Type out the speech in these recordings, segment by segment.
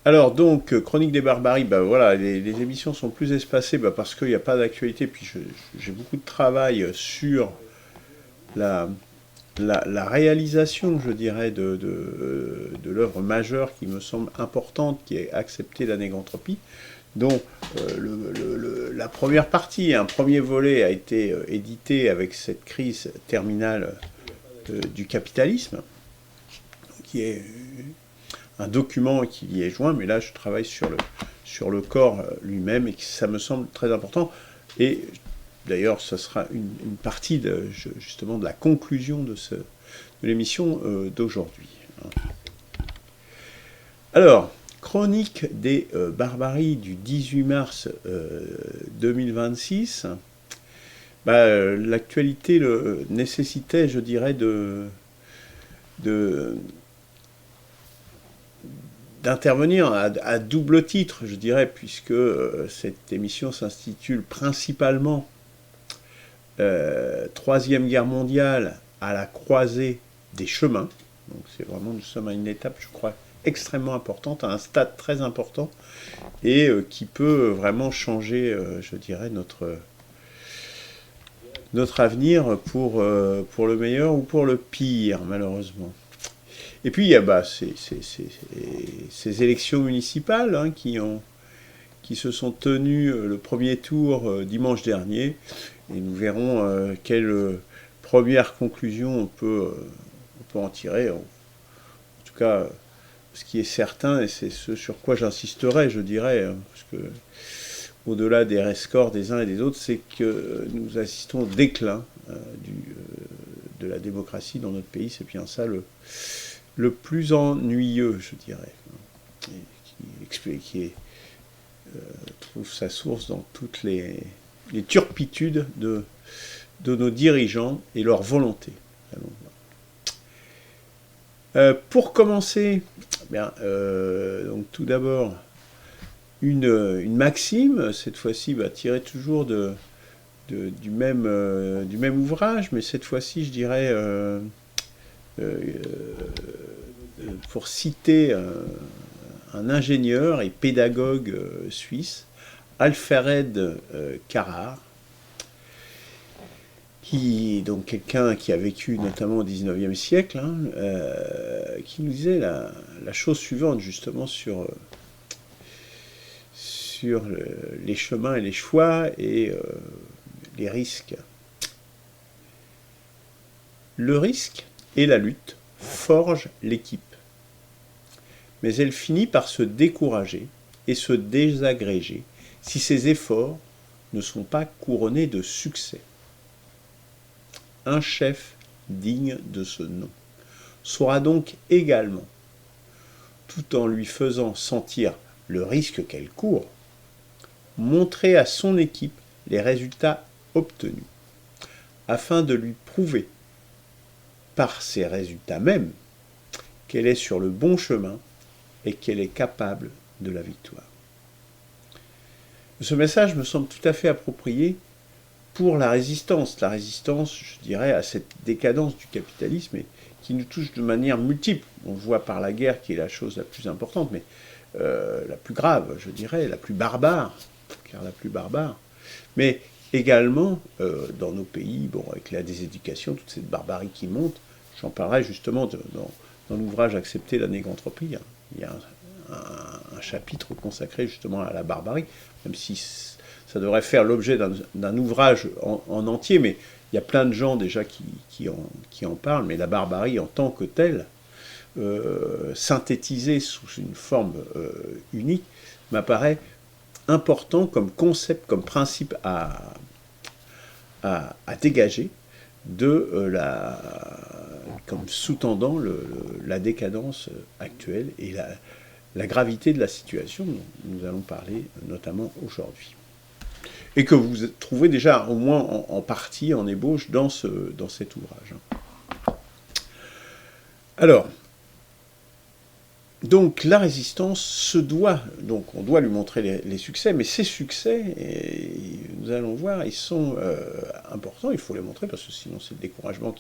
Alors donc, Chronique des Barbaries, bah voilà, les émissions sont plus espacées bah, parce qu'il n'y a pas d'actualité, puis j'ai beaucoup de travail sur la, la réalisation, je dirais, de l'œuvre majeure qui me semble importante, qui est Accepter la négantropie, dont la première partie, un premier volet a été édité avec cette crise terminale du capitalisme, qui est un document qui y est joint, mais là je travaille sur le corps lui-même et ça me semble très important. Et d'ailleurs, ce sera une partie justement de la conclusion de l'émission d'aujourd'hui. Alors, Chronique des Barbaries du 18 mars 2026. L'actualité nécessitait, je dirais, d'intervenir à double titre, je dirais, puisque cette émission s'intitule principalement Troisième Guerre mondiale à la croisée des chemins. Donc c'est vraiment, nous sommes à une étape, je crois, extrêmement importante, à un stade très important, et qui peut vraiment changer, je dirais, notre avenir pour le meilleur ou pour le pire, malheureusement. Et puis il y a ces élections municipales hein, qui se sont tenues le premier tour dimanche dernier. Et nous verrons quelle première conclusion on peut en tirer. En tout cas, ce qui est certain, et c'est ce sur quoi j'insisterai, je dirais, parce que au-delà des scores des uns et des autres, c'est que nous assistons au déclin de la démocratie dans notre pays. C'est bien ça le plus ennuyeux, je dirais, et qui trouve sa source dans toutes les turpitudes de nos dirigeants et leur volonté. Pour commencer, donc tout d'abord, une maxime, cette fois-ci tirée toujours du même ouvrage, mais cette fois-ci, je dirais, pour citer un ingénieur et pédagogue suisse, Alfred Karrar, qui donc quelqu'un qui a vécu notamment au XIXe siècle, hein, qui nous disait la chose suivante justement sur les chemins et les choix et les risques. Le risque et la lutte forgent l'équipe, mais elle finit par se décourager et se désagréger si ses efforts ne sont pas couronnés de succès. Un chef digne de ce nom saura donc également, tout en lui faisant sentir le risque qu'elle court, montrer à son équipe les résultats obtenus, afin de lui prouver, par ces résultats mêmes, qu'elle est sur le bon chemin et qu'elle est capable de la victoire. Ce message me semble tout à fait approprié pour la résistance, je dirais, à cette décadence du capitalisme et qui nous touche de manière multiple. On le voit par la guerre qui est la chose la plus importante, mais la plus grave, je dirais, la plus barbare, car la plus barbare, mais également dans nos pays, avec la déséducation, toute cette barbarie qui monte. J'en parlerai justement dans l'ouvrage Accepter la négantropie. Hein. Il y a un chapitre consacré justement à la barbarie, même si ça devrait faire l'objet d'un ouvrage en entier, mais il y a plein de gens déjà qui en parlent, mais la barbarie en tant que telle, synthétisée sous une forme unique, m'apparaît important comme concept, comme principe à dégager comme sous-tendant la décadence actuelle et la gravité de la situation dont nous allons parler notamment aujourd'hui. Et que vous trouvez déjà au moins en partie, en ébauche, dans cet ouvrage. Alors, donc la résistance se doit, donc on doit lui montrer les succès, mais ces succès, et nous allons voir, ils sont importants, il faut les montrer parce que sinon c'est le découragement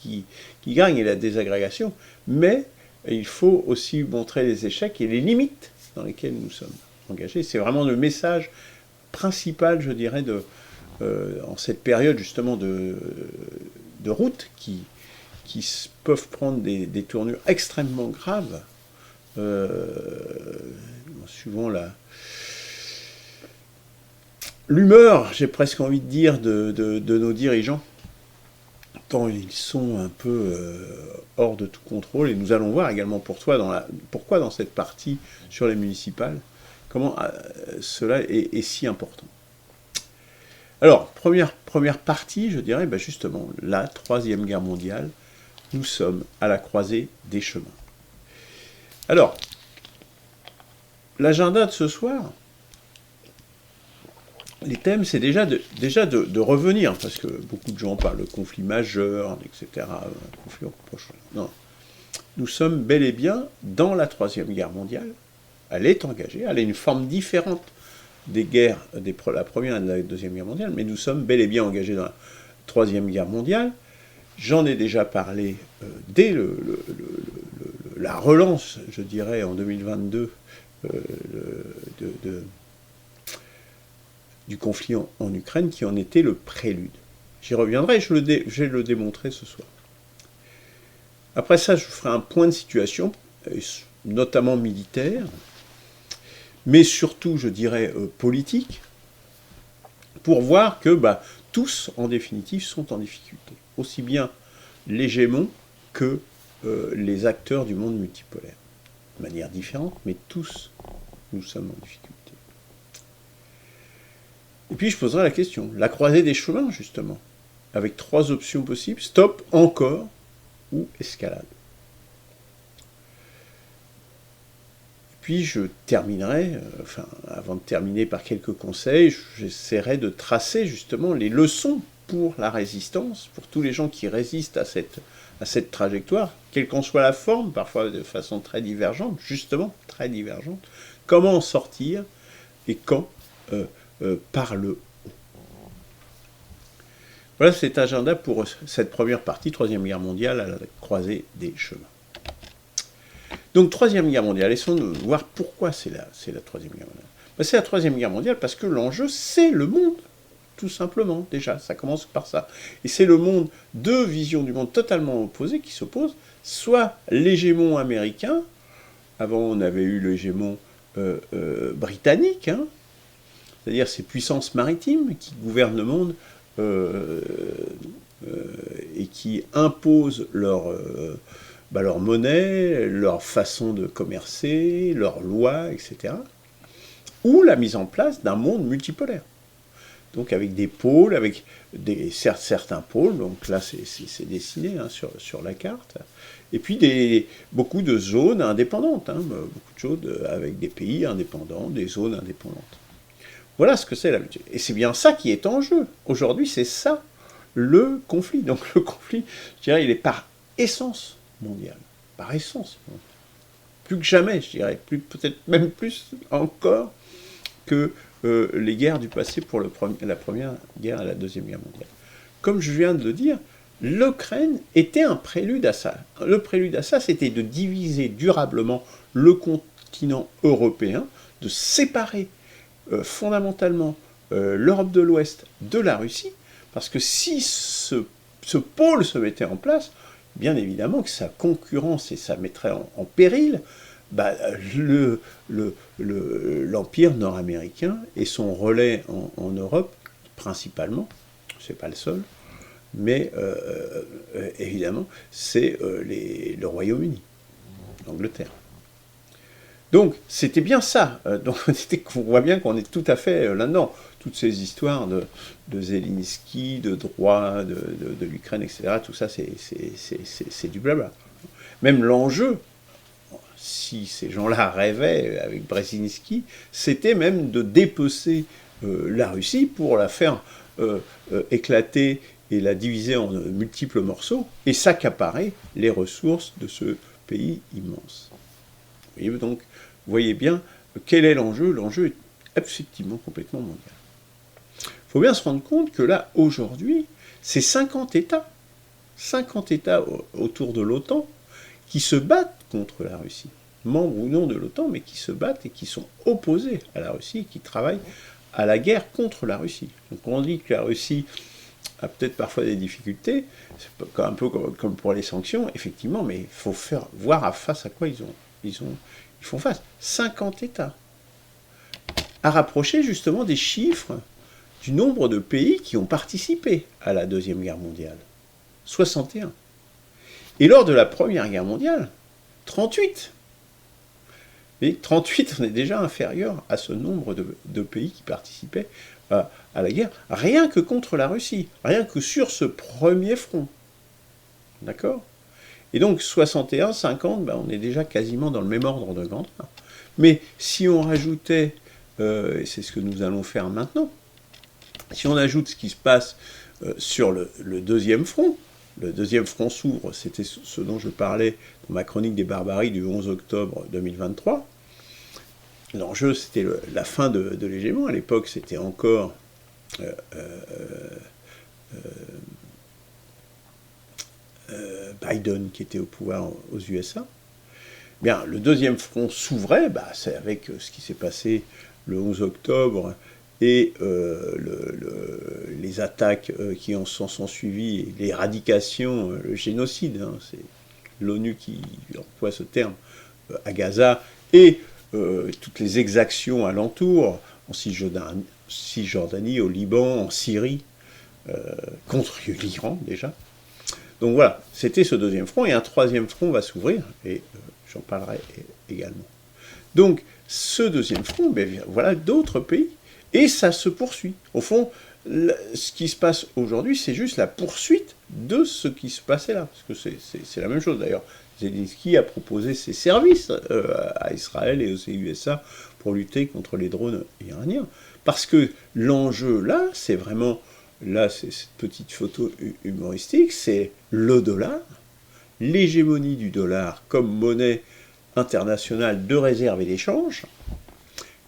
qui gagne et la désagrégation, mais il faut aussi montrer les échecs et les limites dans lesquels nous sommes engagés. C'est vraiment le message principal, je dirais, en cette période justement de route qui peuvent prendre des tournures extrêmement graves, suivant l'humeur, j'ai presque envie de dire, de nos dirigeants, tant ils sont un peu hors de tout contrôle. Et nous allons voir également pourquoi dans cette partie sur les municipales, comment cela est si important. Alors, première partie, je dirais, justement, la Troisième Guerre mondiale, nous sommes à la croisée des chemins. Alors, l'agenda de ce soir, les thèmes, c'est déjà de revenir, parce que beaucoup de gens parlent de conflits majeurs, etc., conflits proches. Non, nous sommes bel et bien dans la Troisième Guerre mondiale. Elle est engagée, elle a une forme différente des guerres, la Première et la Deuxième Guerre mondiale, mais nous sommes bel et bien engagés dans la Troisième Guerre mondiale. J'en ai déjà parlé dès la relance, je dirais, en 2022, du conflit en Ukraine, qui en était le prélude. J'y reviendrai, je vais le démontrer ce soir. Après ça, je ferai un point de situation, notamment militaire, mais surtout, je dirais, politique, pour voir que tous, en définitive, sont en difficulté. Aussi bien l'hégémon que les acteurs du monde multipolaire. De manière différente, mais tous, nous sommes en difficulté. Et puis je poserai la question, la croisée des chemins, justement, avec 3 options possibles, stop, encore, ou escalade. Puis je terminerai, avant de terminer par quelques conseils, j'essaierai de tracer justement les leçons pour la résistance, pour tous les gens qui résistent à cette trajectoire, quelle qu'en soit la forme, parfois de façon très divergente, justement, très divergente, comment en sortir et quand par le haut. Voilà cet agenda pour cette première partie, Troisième Guerre mondiale, à la croisée des chemins. Donc, Troisième Guerre mondiale, laissons-nous voir pourquoi c'est la Troisième Guerre mondiale. C'est la Troisième Guerre mondiale parce que l'enjeu, c'est le monde, tout simplement, déjà, ça commence par ça. Et c'est le monde, 2 visions du monde totalement opposées qui s'opposent, soit l'hégémon américain, avant on avait eu l'hégémon britannique, c'est-à-dire ces puissances maritimes qui gouvernent le monde et qui imposent leur monnaie, leur façon de commercer, leurs lois, etc. Ou la mise en place d'un monde multipolaire. Donc avec des pôles, avec certains pôles, donc là c'est dessiné sur la carte, et puis beaucoup de zones indépendantes, beaucoup de choses avec des pays indépendants, des zones indépendantes. Voilà ce que c'est la mutuelle. Et c'est bien ça qui est en jeu. Aujourd'hui, c'est ça le conflit. Donc le conflit, je dirais, il est par essence mondial. Par essence mondial. Plus que jamais, je dirais. Peut-être même plus encore que les guerres du passé pour la Première Guerre et la Deuxième Guerre mondiale. Comme je viens de le dire, l'Ukraine était un prélude à ça. Le prélude à ça, c'était de diviser durablement le continent européen, de séparer fondamentalement l'Europe de l'Ouest de la Russie, parce que si ce pôle se mettait en place, bien évidemment que sa concurrence et ça mettrait en péril l'empire nord-américain et son relais en Europe, principalement, c'est pas le seul, mais évidemment, c'est le Royaume-Uni, l'Angleterre. Donc, c'était bien ça. Donc, on voit bien qu'on est tout à fait là-dedans. Toutes ces histoires de Zelensky, de droit, de l'Ukraine, etc., tout ça, c'est du blabla. Même l'enjeu, si ces gens-là rêvaient avec Brzezinski, c'était même de dépecer la Russie pour la faire éclater et la diviser en multiples morceaux et s'accaparer les ressources de ce pays immense. Vous voyez, donc, vous voyez bien quel est l'enjeu. L'enjeu est effectivement complètement mondial. Il faut bien se rendre compte que là, aujourd'hui, c'est 50 États autour de l'OTAN, qui se battent contre la Russie. membres ou non de l'OTAN, mais qui se battent et qui sont opposés à la Russie, qui travaillent à la guerre contre la Russie. Donc on dit que la Russie a peut-être parfois des difficultés, c'est un peu comme pour les sanctions, effectivement, mais il faut voir face à quoi ils font face. 50 États. À rapprocher justement des chiffres du nombre de pays qui ont participé à la Deuxième Guerre mondiale. 61. Et lors de la Première Guerre mondiale, 38. Et 38, on est déjà inférieur à ce nombre de pays qui participaient à la guerre, rien que contre la Russie, rien que sur ce premier front. D'accord? Et donc 61, 50, ben, on est déjà quasiment dans le même ordre de grandeur. Mais si on rajoutait, et c'est ce que nous allons faire maintenant, si on ajoute ce qui se passe sur le deuxième front, le deuxième front s'ouvre, c'était ce dont je parlais dans ma chronique des barbaries du 11 octobre 2023. L'enjeu, c'était la fin de l'hégémon. À l'époque, c'était encore Biden qui était au pouvoir aux USA. Bien, le deuxième front s'ouvrait, bah, c'est avec ce qui s'est passé le 11 octobre et les attaques qui en sont suivies, l'éradication, le génocide, hein, c'est l'ONU qui emploie ce terme, à Gaza, et toutes les exactions alentour, en Cisjordanie, au Liban, en Syrie, contre l'Iran déjà. Donc voilà, c'était ce deuxième front, et un troisième front va s'ouvrir, et j'en parlerai également. Donc, ce deuxième front, ben, voilà d'autres pays, et ça se poursuit. Au fond, ce qui se passe aujourd'hui, c'est juste la poursuite de ce qui se passait là, parce que c'est la même chose d'ailleurs. Zelensky a proposé ses services à Israël et aux USA pour lutter contre les drones iraniens. Parce que l'enjeu là, c'est vraiment, là c'est cette petite photo humoristique, c'est le dollar, l'hégémonie du dollar comme monnaie internationale de réserve et d'échange,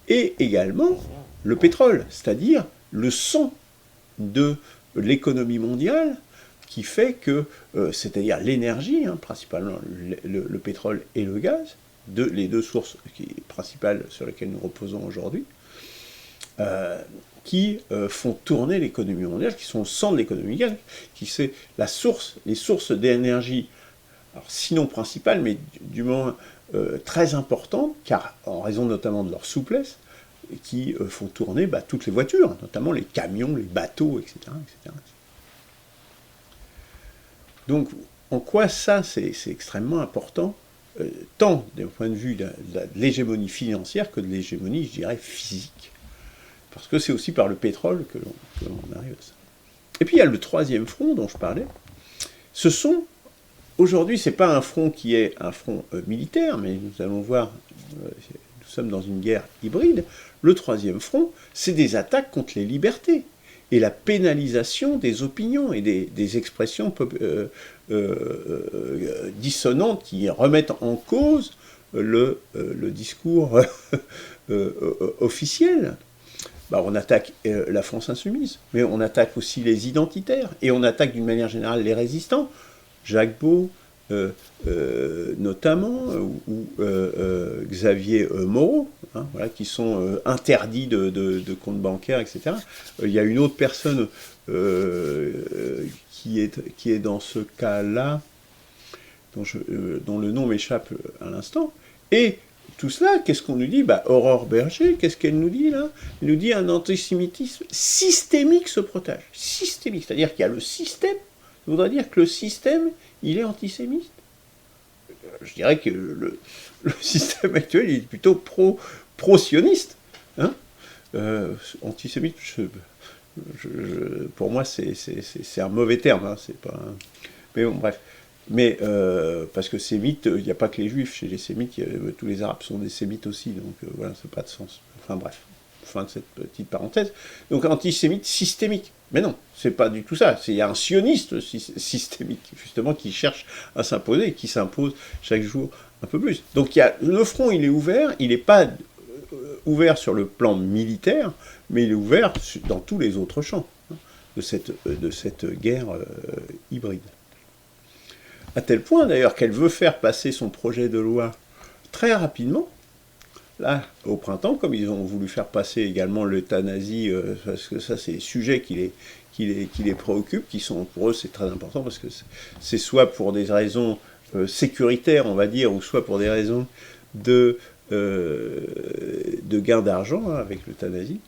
et également le pétrole, c'est-à-dire le sang de l'économie mondiale, qui fait que, c'est-à-dire l'énergie, hein, principalement le pétrole et le gaz, les deux sources principales sur lesquelles nous reposons aujourd'hui, qui font tourner l'économie mondiale, qui sont au centre de l'économie mondiale, qui c'est les sources d'énergie, sinon principales, mais du moins très importantes, car en raison notamment de leur souplesse, qui font tourner toutes les voitures, notamment les camions, les bateaux, etc. etc. Donc, en quoi ça, c'est extrêmement important, tant d'un point de vue de l'hégémonie financière que de l'hégémonie, je dirais, physique. Parce que c'est aussi par le pétrole que l'on arrive à ça. Et puis il y a le troisième front dont je parlais. Ce sont, aujourd'hui, ce n'est pas un front qui est un front militaire, mais nous allons voir, nous sommes dans une guerre hybride. Le troisième front, c'est des attaques contre les libertés et la pénalisation des opinions et des expressions dissonantes qui remettent en cause le discours officiel. On attaque la France insoumise, mais on attaque aussi les identitaires, et on attaque d'une manière générale les résistants. Jacques Beau, notamment, ou Xavier Moreau, hein, voilà, qui sont interdits de comptes bancaires, etc. Il y a une autre personne qui est dans ce cas-là, dont le nom m'échappe à l'instant, et tout cela, qu'est-ce qu'on nous dit? Aurore Berger, qu'est-ce qu'elle nous dit là? Elle nous dit un antisémitisme systémique se protège. Systémique, c'est-à-dire qu'il y a le système. Ça voudrait dire que le système, il est antisémite. Je dirais que le système actuel, il est plutôt pro-sioniste. Hein, antisémite, pour moi, c'est un mauvais terme. Hein, c'est pas mais bon, bref. Mais parce que sémites, il n'y a pas que les juifs. Chez les sémites, tous les arabes sont des sémites aussi. Donc voilà, ça n'a pas de sens. Enfin bref, fin de cette petite parenthèse. Donc antisémite systémique. Mais non, c'est pas du tout ça. Il y a un sioniste systémique, justement, qui cherche à s'imposer et qui s'impose chaque jour un peu plus. Donc le front, il est ouvert. Il n'est pas ouvert sur le plan militaire, mais il est ouvert dans tous les autres champs, hein, de cette guerre hybride. À tel point, d'ailleurs, qu'elle veut faire passer son projet de loi très rapidement, là, au printemps, comme ils ont voulu faire passer également l'euthanasie, parce que ça, c'est des sujets qui les préoccupent, qui sont, pour eux, c'est très important, parce que c'est soit pour des raisons sécuritaires, on va dire, ou soit pour des raisons de gain d'argent, hein, avec l'euthanasie.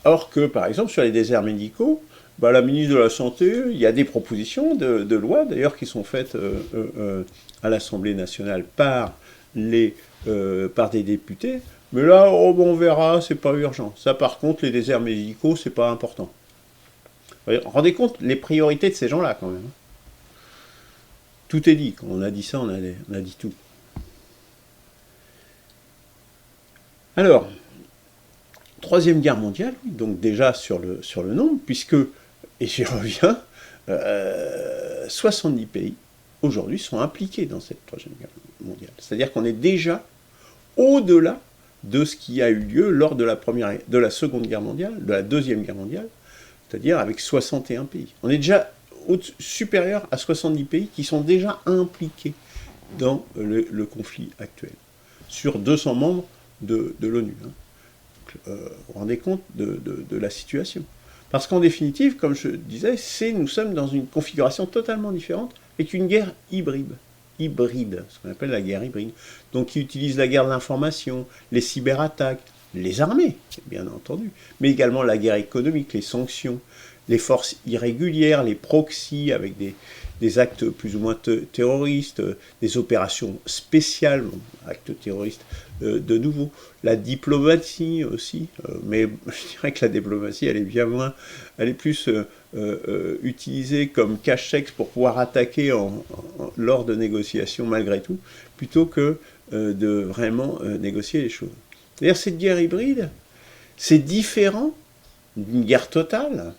Or que, par exemple, sur les déserts médicaux, bah, la ministre de la Santé, il y a des propositions de loi, d'ailleurs, qui sont faites à l'Assemblée nationale par des députés. Mais là, oh, bon, on verra, c'est pas urgent. Ça, par contre, les déserts médicaux, c'est pas important. Vous rendez compte les priorités de ces gens-là, quand même. Tout est dit. Quand on a dit ça, on a dit tout. Alors, Troisième Guerre mondiale, donc déjà sur le nombre, puisque, et j'y reviens, 70 pays, aujourd'hui, sont impliqués dans cette Troisième Guerre mondiale. C'est-à-dire qu'on est déjà au-delà de ce qui a eu lieu lors de la Seconde Guerre mondiale, de la Deuxième Guerre mondiale, c'est-à-dire avec 61 pays. On est déjà supérieur à 70 pays qui sont déjà impliqués dans le conflit actuel, sur 200 membres de l'ONU. Hein. Vous vous rendez compte de la situation. Parce qu'en définitive, comme je disais, nous sommes dans une configuration totalement différente, avec une guerre hybride, ce qu'on appelle la guerre hybride. Donc qui utilise la guerre de l'information, les cyberattaques, les armées, bien entendu, mais également la guerre économique, les sanctions, les forces irrégulières, les proxys avec des actes plus ou moins terroristes, des opérations spéciales, actes terroristes de nouveau, la diplomatie aussi, mais je dirais que la diplomatie, elle est plus utilisée comme cache-sexe pour pouvoir attaquer lors de négociations malgré tout, plutôt que de vraiment négocier les choses. D'ailleurs, cette guerre hybride, c'est différent d'une guerre totale,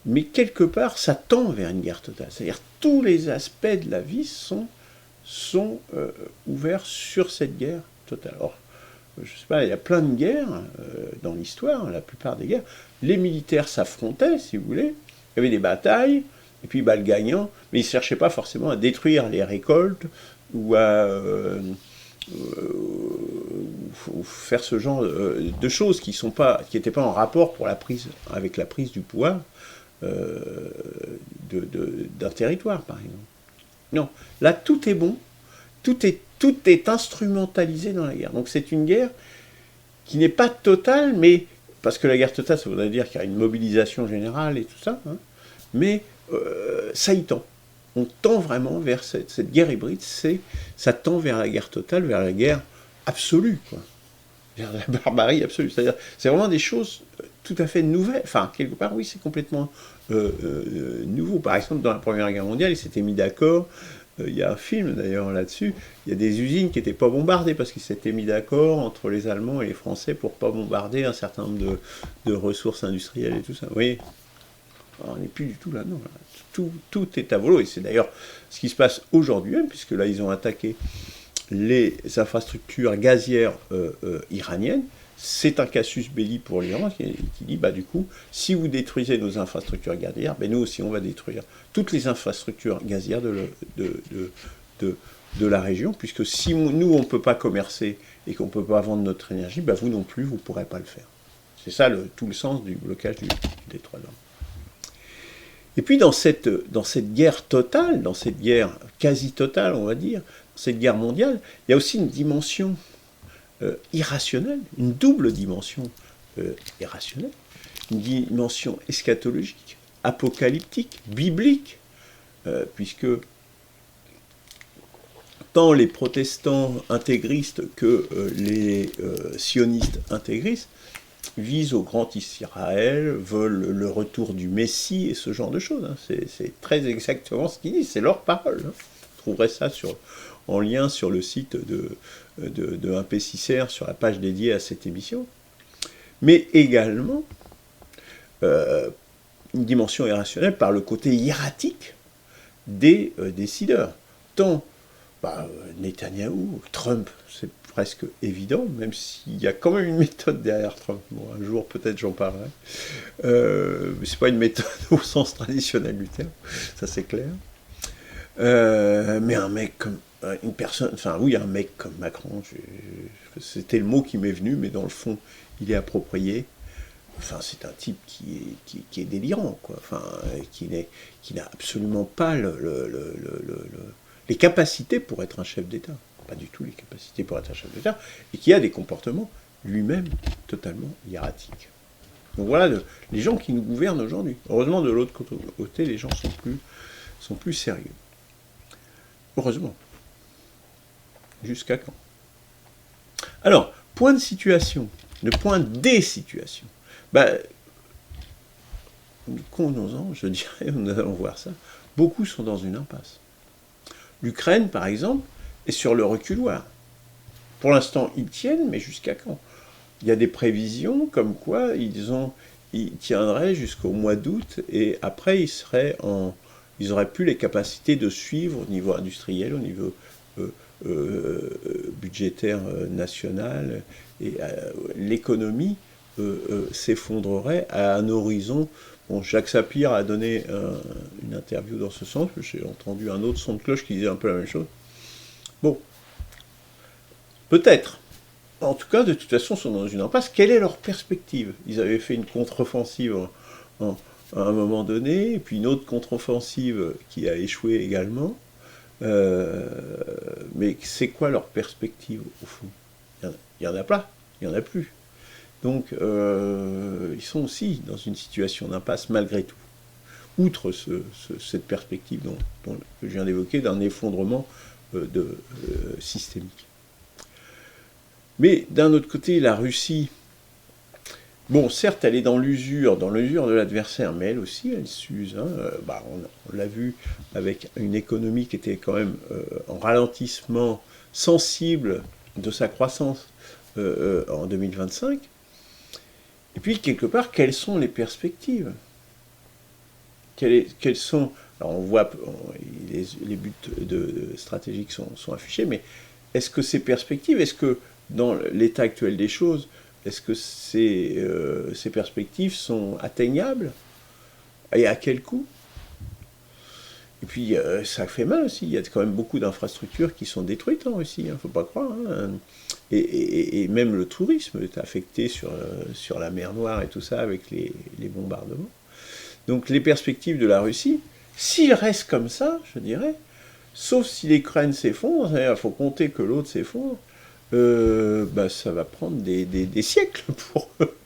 mais quelque part, ça tend vers une guerre totale. C'est-à-dire tous les aspects de la vie sont ouverts sur cette guerre totale. Alors, je ne sais pas, il y a plein de guerres dans l'histoire, la plupart des guerres. Les militaires s'affrontaient, si vous voulez. Il y avait des batailles, et puis le gagnant, mais ils ne cherchaient pas forcément à détruire les récoltes ou à faire ce genre de choses qui n'étaient pas en rapport avec la prise du pouvoir d'un territoire, par exemple. Non, là, tout est bon, tout est instrumentalisé dans la guerre. Donc c'est une guerre qui n'est pas totale, mais parce que la guerre totale, ça voudrait dire qu'il y a une mobilisation générale et tout ça, hein, mais ça y tend. On tend vraiment vers cette guerre hybride, ça tend vers la guerre totale, vers la guerre absolue, quoi. Vers la barbarie absolue. C'est-à-dire, c'est vraiment des choses tout à fait nouvelles. Enfin, quelque part, oui, c'est complètement nouveau. Par exemple, dans la Première Guerre mondiale, ils s'étaient mis d'accord. Il y a un film d'ailleurs là-dessus. Il y a des usines qui n'étaient pas bombardées parce qu'ils s'étaient mis d'accord entre les Allemands et les Français pour ne pas bombarder un certain nombre de ressources industrielles et tout ça. Vous voyez, on n'est plus du tout là, non. Tout est à volo. Et c'est d'ailleurs ce qui se passe aujourd'hui, puisque là, ils ont attaqué les infrastructures gazières iraniennes. C'est un casus belli pour l'Iran qui dit, bah, du coup, si vous détruisez nos infrastructures gazières, ben, nous aussi on va détruire toutes les infrastructures gazières de la région, puisque si nous on ne peut pas commercer et qu'on ne peut pas vendre notre énergie, ben, vous non plus, vous ne pourrez pas le faire. C'est ça tout le sens du blocage du détroit d'Ormuz. Et puis dans cette guerre totale, dans cette guerre quasi totale, on va dire, cette guerre mondiale, il y a aussi une dimension irrationnelle, une double dimension irrationnelle, une dimension eschatologique, apocalyptique, biblique, puisque tant les protestants intégristes que les sionistes intégristes visent au grand Israël, veulent le retour du Messie et ce genre de choses. Hein. C'est très exactement ce qu'ils disent, c'est leur parole. Hein. Vous trouverez ça en lien sur le site de 1P6R, sur la page dédiée à cette émission. Mais également une dimension irrationnelle par le côté hiératique des décideurs. Tant Netanyahou, Trump, c'est presque évident, même s'il y a quand même une méthode derrière Trump. Bon, un jour peut-être j'en parlerai. Mais c'est pas une méthode au sens traditionnel du terme, ça c'est clair. Mais un mec comme une personne, enfin oui, un mec comme Macron, c'était le mot qui m'est venu, mais dans le fond, il est approprié. Enfin, c'est un type qui est délirant, quoi. Enfin, qui n'a absolument pas les capacités pour être un chef d'État. Pas du tout les capacités pour être un chef d'État. Et qui a des comportements lui-même totalement hiératiques. Donc voilà les gens qui nous gouvernent aujourd'hui. Heureusement, de l'autre côté, les gens sont plus sérieux. Heureusement. Jusqu'à quand? Alors, point de situation. Le point des situations. Convenons-en, je dirais, nous allons voir ça. Beaucoup sont dans une impasse. L'Ukraine, par exemple, est sur le reculoir. Pour l'instant, ils tiennent, mais jusqu'à quand? Il y a des prévisions comme quoi ils tiendraient jusqu'au mois d'août et après ils n'auraient plus les capacités de suivre au niveau industriel, au niveau budgétaire national et l'économie s'effondrerait à un horizon. Bon, Jacques Sapir a donné une interview dans ce sens, j'ai entendu un autre son de cloche qui disait un peu la même chose. Bon, peut-être. En tout cas, de toute façon, ils sont dans une impasse. Quelle est leur perspective? Ils avaient fait une contre-offensive à un moment donné, et puis une autre contre-offensive qui a échoué également. Mais c'est quoi leur perspective, au fond? Il n'y en a pas, il n'y en a plus. Donc, ils sont aussi dans une situation d'impasse malgré tout. Outre cette perspective que je viens d'évoquer, d'un effondrement systémique. Mais d'un autre côté, la Russie, bon, certes, elle est dans l'usure de l'adversaire, mais elle aussi, elle s'use. Hein. On l'a vu avec une économie qui était quand même en ralentissement sensible de sa croissance en 2025. Et puis, quelque part, quelles sont les perspectives? Quelles sont... Alors, on voit, les buts stratégiques sont affichés, mais est-ce que ces perspectives, est-ce que dans l'état actuel des choses, est-ce que ces perspectives sont atteignables? Et à quel coût? Et puis, ça fait mal aussi. Il y a quand même beaucoup d'infrastructures qui sont détruites en Russie, il ne faut pas croire. Hein. Et même le tourisme est affecté sur la mer Noire et tout ça avec les bombardements. Donc les perspectives de la Russie, s'il reste comme ça, je dirais, sauf si l'Ukraine s'effondre, il faut compter que l'autre s'effondre, ça va prendre des siècles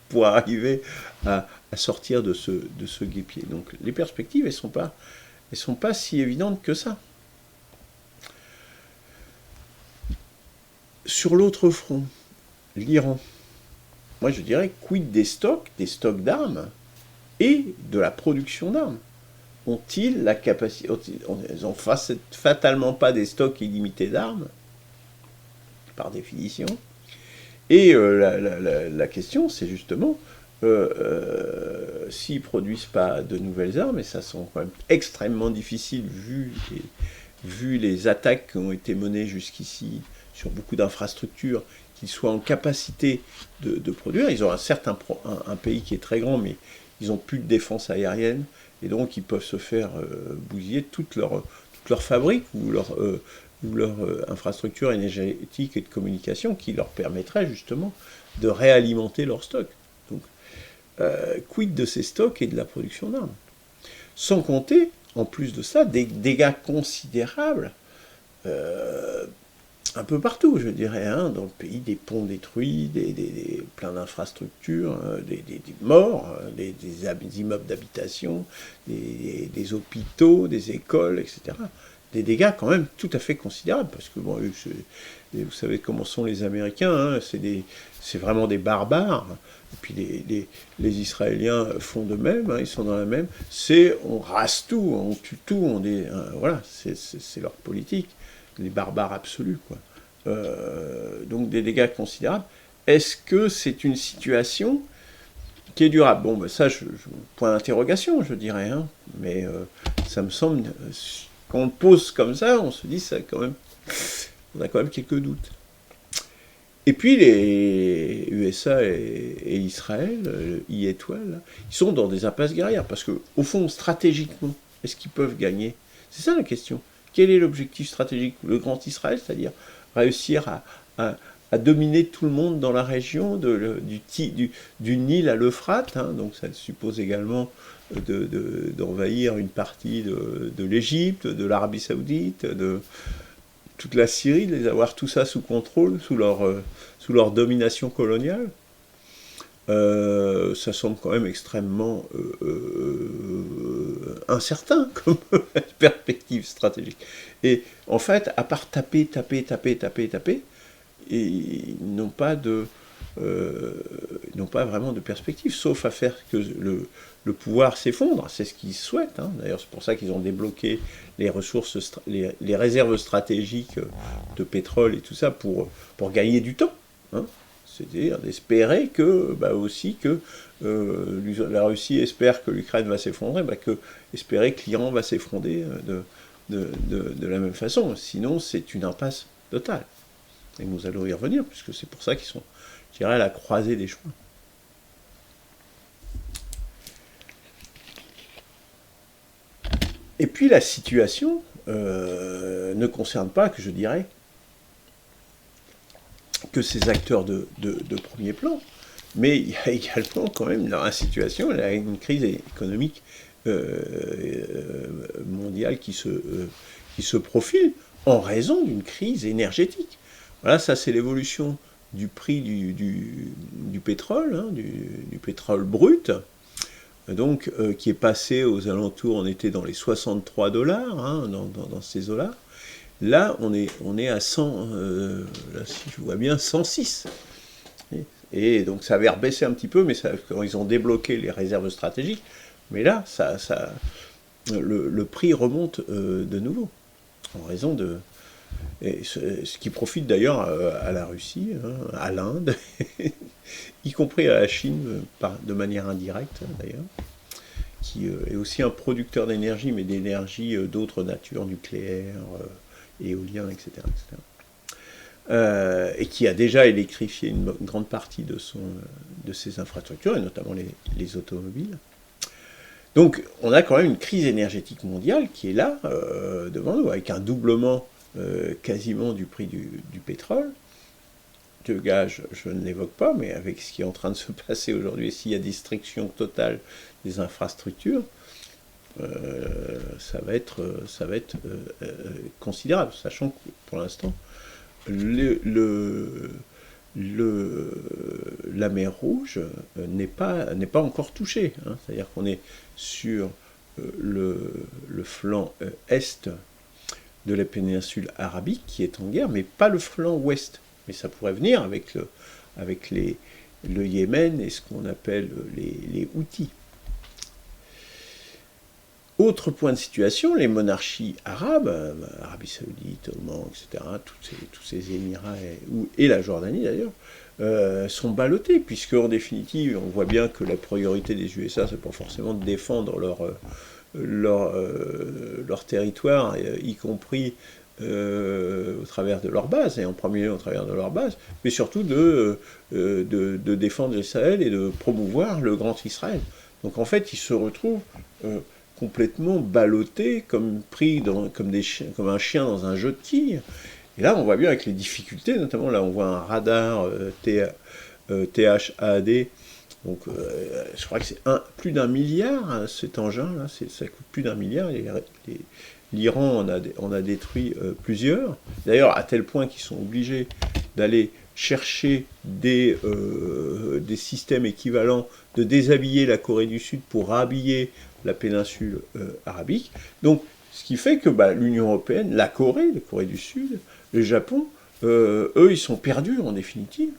pour arriver à sortir de ce guêpier. Donc les perspectives, elles sont pas si évidentes que ça. Sur l'autre front, l'Iran, moi je dirais quid des stocks d'armes et de la production d'armes. Ont-ils la capacité, ils n'ont fatalement pas des stocks illimités d'armes, par définition. Et la question, c'est justement, s'ils ne produisent pas de nouvelles armes, et ça sont quand même extrêmement difficiles vu les attaques qui ont été menées jusqu'ici sur beaucoup d'infrastructures, qu'ils soient en capacité de produire. Ils ont un pays qui est très grand, mais ils n'ont plus de défense aérienne, et donc ils peuvent se faire bousiller toute leur fabrique ou leur infrastructure énergétique et de communication qui leur permettrait justement de réalimenter leurs stocks. Donc, quid de ces stocks et de la production d'armes? Sans compter, en plus de ça, des dégâts considérables un peu partout, je dirais, hein, dans le pays, des ponts détruits, plein d'infrastructures, des morts, des immeubles d'habitation, des hôpitaux, des écoles, etc. Des dégâts quand même tout à fait considérables, parce que bon, vous savez comment sont les Américains, hein, c'est vraiment des barbares, et puis les Israéliens font de même, hein, ils sont dans la même, on rase tout, on tue tout, voilà, c'est leur politique, les barbares absolus, quoi. Donc des dégâts considérables. Est-ce que c'est une situation qui est durable? Bon, ça, point d'interrogation, je dirais, hein, mais ça me semble... Quand on le pose comme ça, on se dit on a quand même quelques doutes. Et puis les USA et Israël, I-étoile, ils sont dans des impasses guerrières, parce que au fond, stratégiquement, est-ce qu'ils peuvent gagner? C'est ça la question. Quel est l'objectif stratégique? Le Grand Israël, c'est-à-dire réussir à dominer tout le monde dans la région, du Nil à l'Euphrate, hein, donc ça suppose également d'envahir une partie de l'Égypte, de l'Arabie Saoudite, de toute la Syrie, de les avoir tout ça sous contrôle, sous leur domination coloniale. Ça semble quand même extrêmement incertain comme perspective stratégique. Et en fait, à part taper, et ils n'ont pas vraiment de perspective, sauf à faire que le pouvoir s'effondre. C'est ce qu'ils souhaitent. Hein. D'ailleurs, c'est pour ça qu'ils ont débloqué les ressources, les réserves stratégiques de pétrole et tout ça pour gagner du temps. Hein. C'est-à-dire d'espérer que, aussi que la Russie espère que l'Ukraine va s'effondrer, espérer que l'Iran va s'effondrer de la même façon. Sinon, c'est une impasse totale. Et nous allons y revenir, puisque c'est pour ça qu'ils sont, je dirais, à la croisée des chemins. Et puis la situation ne concerne pas, que je dirais, que ces acteurs de premier plan, mais il y a également quand même dans la situation, il y a une crise économique mondiale qui se profile en raison d'une crise énergétique. Voilà, ça c'est l'évolution du prix du pétrole, hein, du pétrole brut, donc qui est passé aux alentours, on était dans les 63 $, hein, dans ces eaux-là. Là, on est à 100, là, si je vois bien, 106. Et donc ça avait rebaissé un petit peu, mais quand ils ont débloqué les réserves stratégiques, mais là, le prix remonte de nouveau, en raison de... Et ce qui profite d'ailleurs à la Russie, hein, à l'Inde, y compris à la Chine, de manière indirecte d'ailleurs, qui est aussi un producteur d'énergie, mais d'énergie d'autres natures, nucléaire, éolien, etc. Et qui a déjà électrifié une grande partie de ses infrastructures, et notamment les automobiles. Donc on a quand même une crise énergétique mondiale qui est là, devant nous, avec un doublement quasiment du prix du pétrole. Le gaz, je ne l'évoque pas, mais avec ce qui est en train de se passer aujourd'hui, s'il y a destruction totale des infrastructures, ça va être considérable, sachant que pour l'instant, la mer Rouge n'est pas encore touchée. Hein. C'est-à-dire qu'on est sur le flanc est de la péninsule arabique qui est en guerre, mais pas le flanc ouest. Mais ça pourrait venir avec le Yémen et ce qu'on appelle les Houthis. Autre point de situation, les monarchies arabes, Arabie Saoudite, Oman, etc., tous ces Émirats, et la Jordanie d'ailleurs, sont ballottées, puisque en définitive, on voit bien que la priorité des USA, c'est pas forcément de défendre leur territoire, y compris au travers de leur base, et en premier lieu au travers de leur base, mais surtout de défendre Israël et de promouvoir le Grand Israël. Donc en fait, ils se retrouvent complètement ballottés, pris comme un chien dans un jeu de quilles. Et là, on voit bien avec les difficultés, notamment là, on voit un radar THAAD. Donc, je crois que c'est plus d'1 milliard, hein, cet engin-là, ça coûte plus d'1 milliard. L'Iran en a détruit plusieurs. D'ailleurs, à tel point qu'ils sont obligés d'aller chercher des systèmes équivalents, de déshabiller la Corée du Sud pour rhabiller la péninsule arabique. Donc, ce qui fait que l'Union européenne, la Corée du Sud, le Japon, eux, ils sont perdus en définitive,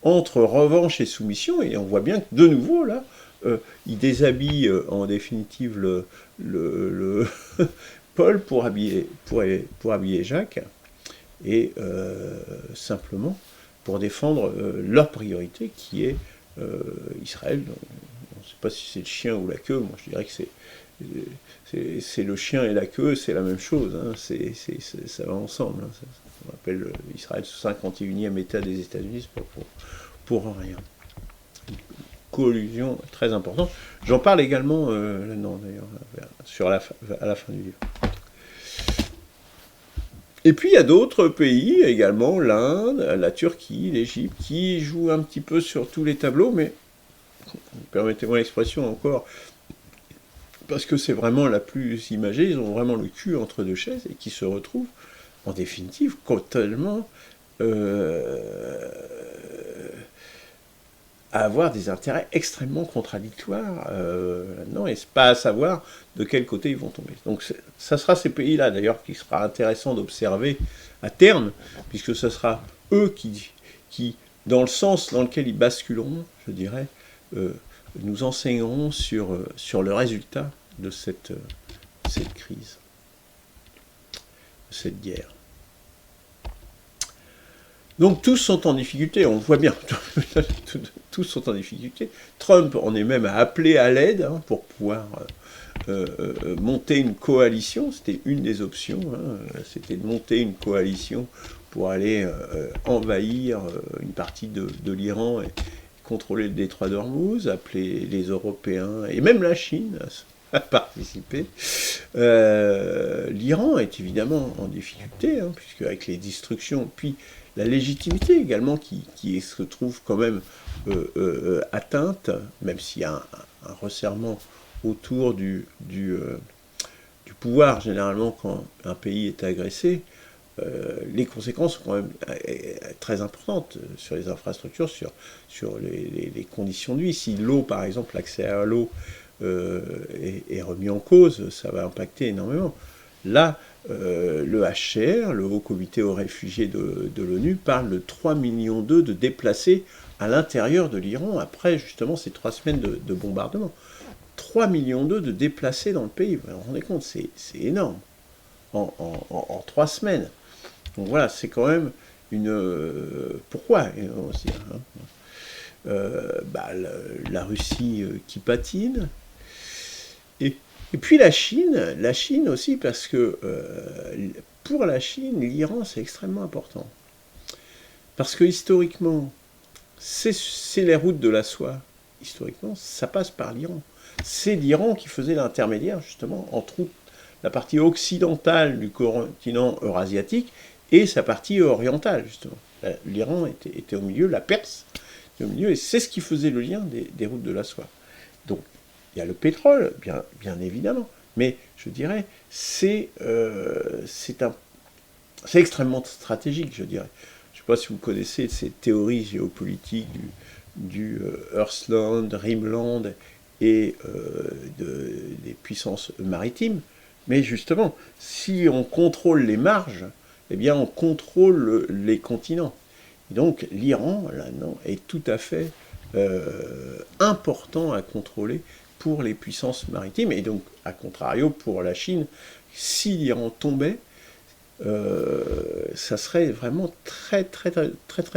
entre revanche et soumission, et on voit bien que de nouveau, là, ils déshabillent en définitive le Paul pour habiller Jacques, et simplement pour défendre leur priorité qui est Israël. On ne sait pas si c'est le chien ou la queue, moi je dirais que c'est le chien et la queue, c'est la même chose, hein. Ça va ensemble. Hein. On appelle Israël ce 51e État des États-Unis, c'est pas pour rien. Une collusion très importante. J'en parle également là-dedans, d'ailleurs, à la fin du livre. Et puis il y a d'autres pays également, l'Inde, la Turquie, l'Égypte, qui jouent un petit peu sur tous les tableaux, mais permettez-moi l'expression encore, parce que c'est vraiment la plus imagée, ils ont vraiment le cul entre deux chaises et qui se retrouvent en définitive totalement euh, à avoir des intérêts extrêmement contradictoires là-dedans, et c'est pas à savoir de quel côté ils vont tomber. Donc ça sera ces pays-là d'ailleurs qui sera intéressant d'observer à terme, puisque ce sera eux qui, dans le sens dans lequel ils basculeront, je dirais, euh, nous enseigneront sur le résultat de cette crise, de cette guerre. Donc tous sont en difficulté, on le voit bien, tous sont en difficulté. Trump en est même à appeler à l'aide pour pouvoir monter une coalition, c'était une des options, c'était de monter une coalition pour aller envahir une partie de l'Iran et contrôler le détroit d'Ormuz, appeler les Européens et même la Chine à participer. L'Iran est évidemment en difficulté, puisque avec les destructions, puis la légitimité également qui se trouve quand même atteinte, même s'il y a un resserrement autour du pouvoir, généralement quand un pays est agressé, les conséquences sont quand même très importantes sur les infrastructures, sur les conditions de vie. Si l'eau, par exemple, l'accès à l'eau est remis en cause, ça va impacter énormément. Là, le HCR, le Haut Comité aux réfugiés de l'ONU, parle de 3,2 millions de déplacés à l'intérieur de l'Iran, après justement ces 3 semaines de bombardement. 3,2 millions de déplacés dans le pays, vous vous rendez compte, c'est énorme, en 3 semaines. Donc voilà, c'est quand même une... pourquoi aussi, la Russie qui patine, et puis la Chine aussi, parce que pour la Chine, l'Iran, c'est extrêmement important. Parce que historiquement, c'est les routes de la soie. Historiquement, ça passe par l'Iran. C'est l'Iran qui faisait l'intermédiaire, justement, entre la partie occidentale du continent eurasiatique et sa partie orientale, justement. L'Iran était au milieu, la Perse était au milieu, et c'est ce qui faisait le lien des routes de la soie. Donc, il y a le pétrole, bien évidemment, mais je dirais, c'est extrêmement stratégique, je dirais. Je ne sais pas si vous connaissez ces théories géopolitiques du Earthland, Rimland et des puissances maritimes, mais justement, si on contrôle les marges, eh bien on contrôle les continents. Et donc l'Iran, là, non, est tout à fait important à contrôler pour les puissances maritimes, et donc, à contrario, pour la Chine, si l'Iran tombait, ça serait vraiment très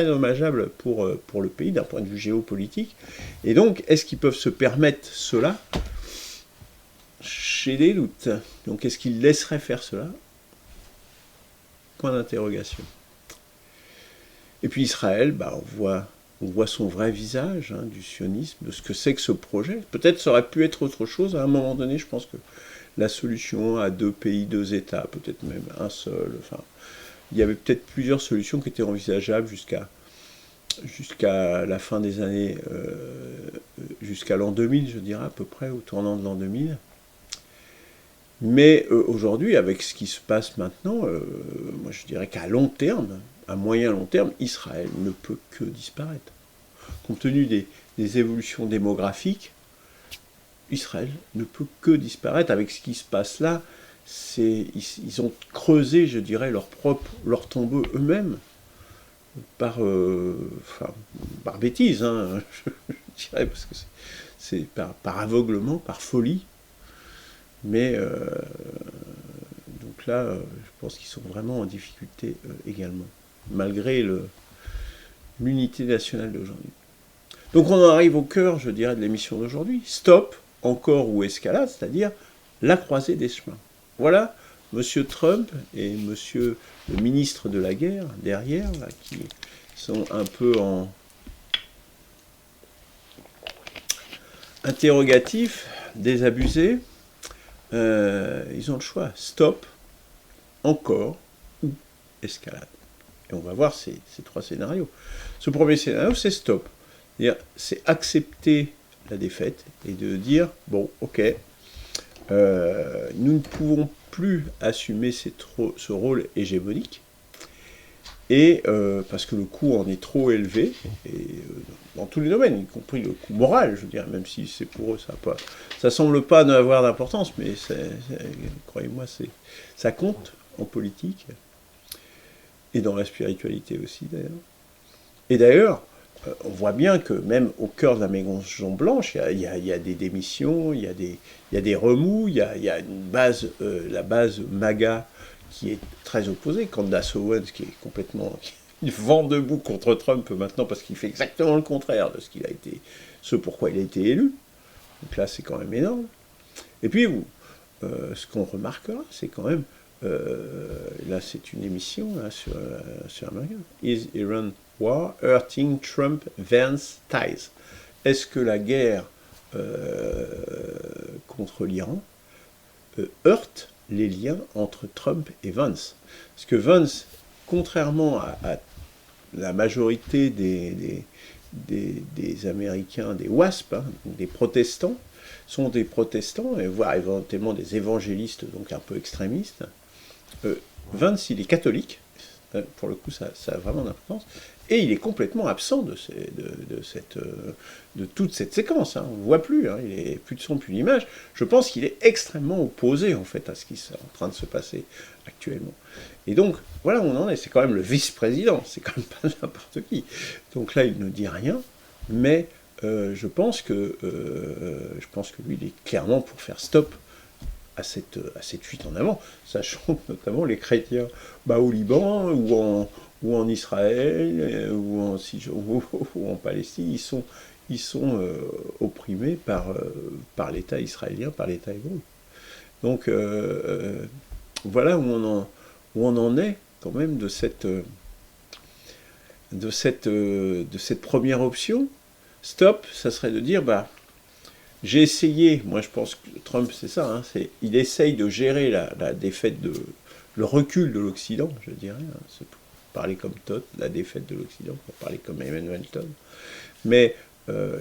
dommageable pour le pays d'un point de vue géopolitique. Et donc, est-ce qu'ils peuvent se permettre cela? J'ai des doutes. Donc, est-ce qu'ils laisseraient faire cela? Point d'interrogation. Et puis Israël, on voit son vrai visage du sionisme, de ce que c'est que ce projet. Peut-être ça aurait pu être autre chose à un moment donné. Je pense que la solution à 2 pays, 2 États, peut-être même un seul. Enfin, il y avait peut-être plusieurs solutions qui étaient envisageables jusqu'à la fin des années, jusqu'à l'an 2000, je dirais à peu près, au tournant de l'an 2000. Mais aujourd'hui, avec ce qui se passe maintenant, moi je dirais qu'à long terme, à moyen long terme, Israël ne peut que disparaître. Compte tenu des évolutions démographiques, Israël ne peut que disparaître. Avec ce qui se passe là, ils ont creusé, je dirais, leur tombeau eux-mêmes par bêtise, je dirais, parce que c'est par aveuglement, par folie. Mais donc là, je pense qu'ils sont vraiment en difficulté également, malgré l'unité nationale d'aujourd'hui. Donc on en arrive au cœur, je dirais, de l'émission d'aujourd'hui. Stop, encore ou escalade, c'est-à-dire la croisée des chemins. Voilà, M. Trump et M. le ministre de la guerre, derrière, là, qui sont un peu en interrogatif, désabusés. Ils ont le choix. Stop, encore, ou escalade. Et on va voir ces 3 scénarios. Ce premier scénario, c'est stop. C'est accepter la défaite et de dire, bon, ok, nous ne pouvons plus assumer ce rôle hégémonique, et parce que le coût en est trop élevé, et dans tous les domaines, y compris le coût moral, je veux dire, même si c'est pour eux, ça semble pas n'avoir d'importance, mais croyez-moi, ça compte en politique, et dans la spiritualité aussi d'ailleurs. Et d'ailleurs, on voit bien que même au cœur de la Maison Blanche, il y a des démissions, il y a des remous, il y a une base, la base MAGA qui est très opposée, Candace Owens qui est complètement vent debout contre Trump maintenant parce qu'il fait exactement le contraire de ce pourquoi il a été élu. Donc là, c'est quand même énorme. Et puis, ce qu'on remarquera, c'est quand même, là c'est une émission là, sur American, Is Iran War Hurting Trump-Vance Ties? Est-ce que la guerre contre l'Iran heurte les liens entre Trump et Vance? Parce que Vance, contrairement à la majorité des Américains, des WASP, hein, des protestants, sont des protestants, voire éventuellement des évangélistes, donc un peu extrémistes. Vance, il est catholique, pour le coup ça a vraiment d'importance, et il est complètement absent de toute cette séquence, hein. On ne le voit plus, hein. Il est plus de son, plus d'image. Je pense qu'il est extrêmement opposé en fait à ce qui est en train de se passer actuellement. Et donc, voilà où on en est, c'est quand même le vice-président, c'est quand même pas n'importe qui. Donc là, il ne dit rien, mais je pense que lui, il est clairement pour faire stop à cette fuite en avant, sachant que notamment les chrétiens au Liban ou en Israël ou en Palestine, ils sont opprimés par l'État israélien, par l'État hébreu. Donc voilà où on en est quand même de cette première option. Stop, ça serait de dire, j'ai essayé, moi je pense que Trump c'est ça, hein, il essaye de gérer la défaite, le recul de l'Occident, je dirais, hein, c'est pour parler comme Todd, la défaite de l'Occident, pour parler comme Emmanuel Todd, mais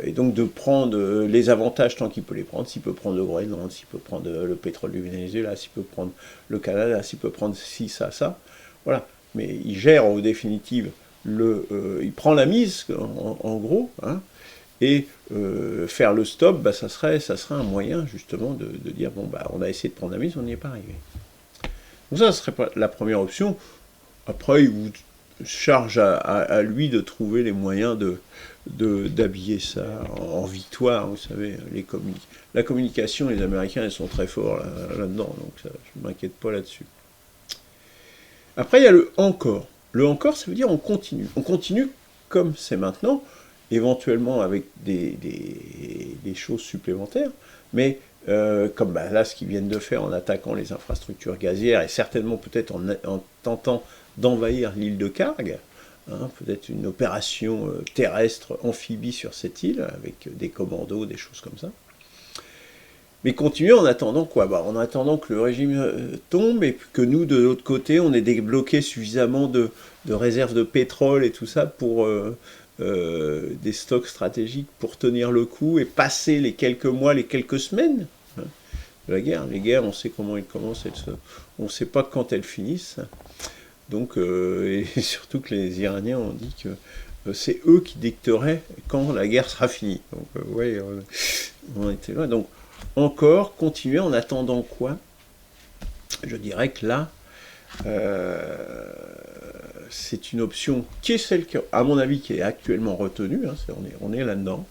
et donc de prendre les avantages tant qu'il peut les prendre, s'il peut prendre le Groenland, s'il peut prendre le pétrole du Venezuela, s'il peut prendre le Canada, s'il peut prendre ci, ça, voilà, mais il gère en définitive, il prend la mise en gros, hein, et faire le stop, ça serait un moyen justement de dire, on a essayé de prendre la mise, on n'y est pas arrivé. Donc ça serait la première option. Après, il vous charge à lui de trouver les moyens d'habiller ça en victoire, vous savez, la communication, les Américains, ils sont très forts là-dedans, donc ça, je ne m'inquiète pas là-dessus. Après, il y a le encore. Le encore, ça veut dire on continue. On continue comme c'est maintenant, éventuellement avec des choses supplémentaires, mais comme là, ce qu'ils viennent de faire en attaquant les infrastructures gazières, et certainement peut-être en tentant d'envahir l'île de Karg, hein, peut-être une opération terrestre amphibie sur cette île, avec des commandos, des choses comme ça. Mais continuer en attendant quoi? En attendant que le régime tombe, et que nous, de l'autre côté, on ait débloqué suffisamment de réserves de pétrole et tout ça pour des stocks stratégiques pour tenir le coup et passer les quelques mois, les quelques semaines de la guerre. Les guerres, on sait comment elles commencent, on ne sait pas quand elles finissent. Donc, et surtout que les Iraniens ont dit que c'est eux qui dicteraient quand la guerre sera finie. Donc, ouais, on était loin. Donc, encore continuer en attendant quoi? Je dirais que là, c'est une option qui est celle, à mon avis, qui est actuellement retenue, hein, on est là-dedans.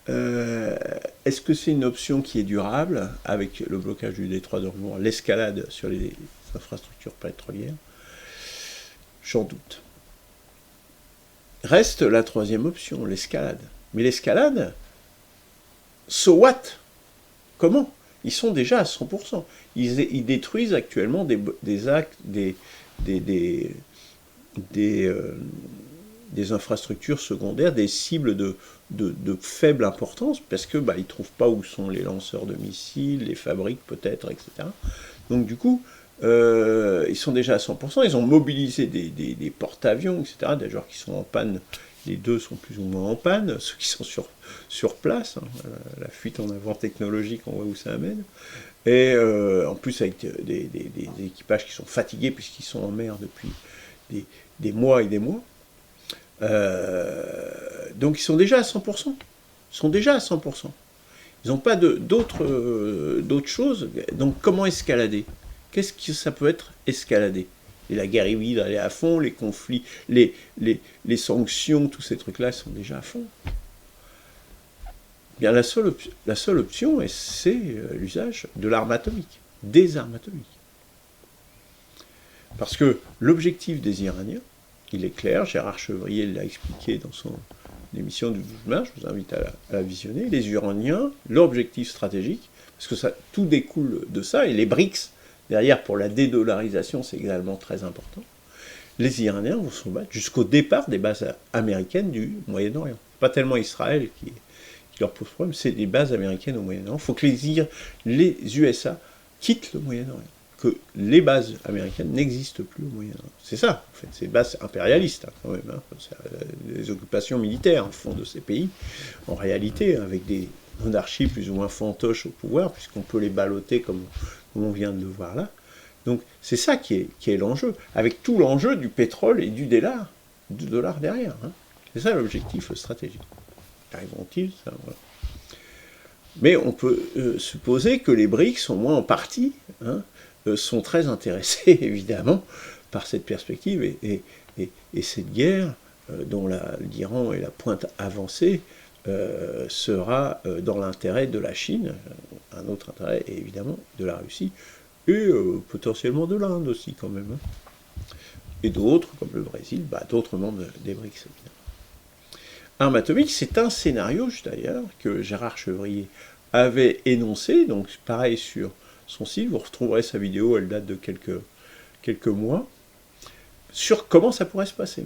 Est-ce que c'est une option qui est durable, avec le blocage du détroit d'Ormuz, l'escalade sur les infrastructures pétrolières? J'en doute. Reste la troisième option, l'escalade. Mais l'escalade, so what? Comment? Ils sont déjà à 100%. Ils détruisent actuellement des actes, des infrastructures secondaires, des cibles de faible importance, parce que ils ne trouvent pas où sont les lanceurs de missiles, les fabriques peut-être, etc. Donc du coup, Ils sont déjà à 100%, ils ont mobilisé des porte-avions, etc., d'ailleurs qui sont en panne, les deux sont plus ou moins en panne, ceux qui sont sur place, hein, la fuite en avant technologique, on voit où ça amène, et en plus avec des équipages qui sont fatigués puisqu'ils sont en mer depuis des mois et des mois. Donc ils sont déjà à 100%. Ils sont déjà à 100%. Ils n'ont pas d'autres choses. Donc comment escalader? Qu'est-ce que ça peut être escalader? Et la guerre hybride, elle est à fond, les conflits, les sanctions, tous ces trucs-là sont déjà à fond. Bien, la seule option, c'est l'usage de l'arme atomique, des armes atomiques. Parce que l'objectif des Iraniens, il est clair, Gérard Chevrier l'a expliqué dans son émission du 12 mars, je vous invite à la visionner, les Iraniens, l'objectif stratégique, parce que tout découle de ça, et les BRICS, derrière pour la dédollarisation, c'est également très important, les Iraniens vont se battre jusqu'au départ des bases américaines du Moyen-Orient. Pas tellement Israël qui leur pose problème, c'est des bases américaines au Moyen-Orient. Il faut que les USA quittent le Moyen-Orient, que les bases américaines n'existent plus au Moyen-Orient. C'est ça, en fait, c'est des bases impérialistes, hein, quand même. Hein. Les occupations militaires, au fond, de ces pays, en réalité, avec des monarchies plus ou moins fantoches au pouvoir, puisqu'on peut les balloter comme on vient de le voir là. Donc c'est ça qui est l'enjeu, avec tout l'enjeu du pétrole et du dollar derrière. Hein. C'est ça l'objectif stratégique. Arriveront-ils ça, voilà. Mais on peut supposer que les BRICS, au moins en partie, hein, sont très intéressés, évidemment, par cette perspective et cette guerre, dont l'Iran est la pointe avancée, sera dans l'intérêt de la Chine, un autre intérêt, et évidemment, de la Russie, et potentiellement de l'Inde aussi, quand même. Hein. Et d'autres, comme le Brésil, d'autres membres des BRICS, évidemment. Arme atomique, c'est un scénario, d'ailleurs, que Gérard Chevrier avait énoncé, donc pareil sur son site, vous retrouverez sa vidéo, elle date de quelques mois, sur comment ça pourrait se passer.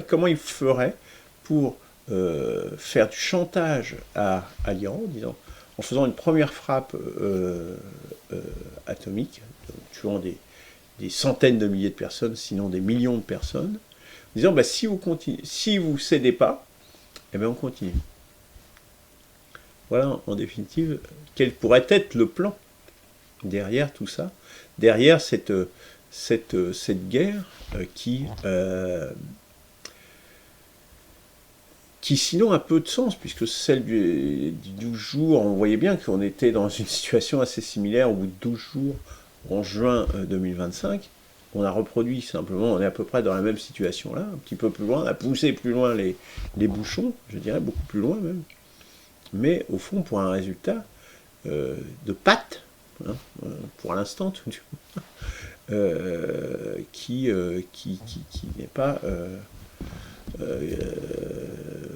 Comment il ferait pour faire du chantage à l'Iran, en faisant une première frappe atomique, tuant des centaines de milliers de personnes, sinon des millions de personnes, en disant si vous cédez pas, eh bien on continue. Voilà en définitive quel pourrait être le plan derrière tout ça, derrière cette guerre qui sinon a peu de sens, puisque celle du 12 jours, on voyait bien qu'on était dans une situation assez similaire au bout de 12 jours en juin 2025. On a reproduit simplement, on est à peu près dans la même situation là, un petit peu plus loin, on a poussé plus loin les bouchons, je dirais beaucoup plus loin même, mais au fond pour un résultat de pâte, hein, pour l'instant tout du moins, qui n'est pas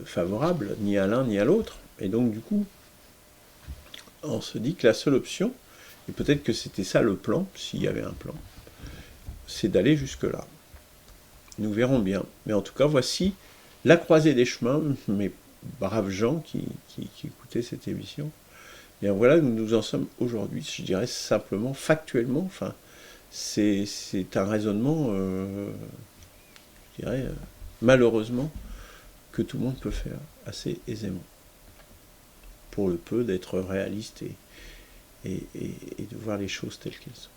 favorable ni à l'un ni à l'autre. Et donc du coup, on se dit que la seule option, et peut-être que c'était ça le plan, s'il y avait un plan, c'est d'aller jusque-là. Nous verrons bien. Mais en tout cas, voici la croisée des chemins, mes braves gens qui écoutaient cette émission. Bien voilà, nous en sommes aujourd'hui, je dirais simplement, factuellement, enfin, c'est un raisonnement, je dirais, malheureusement, que tout le monde peut faire assez aisément. Pour le peu d'être réaliste et de voir les choses telles qu'elles sont.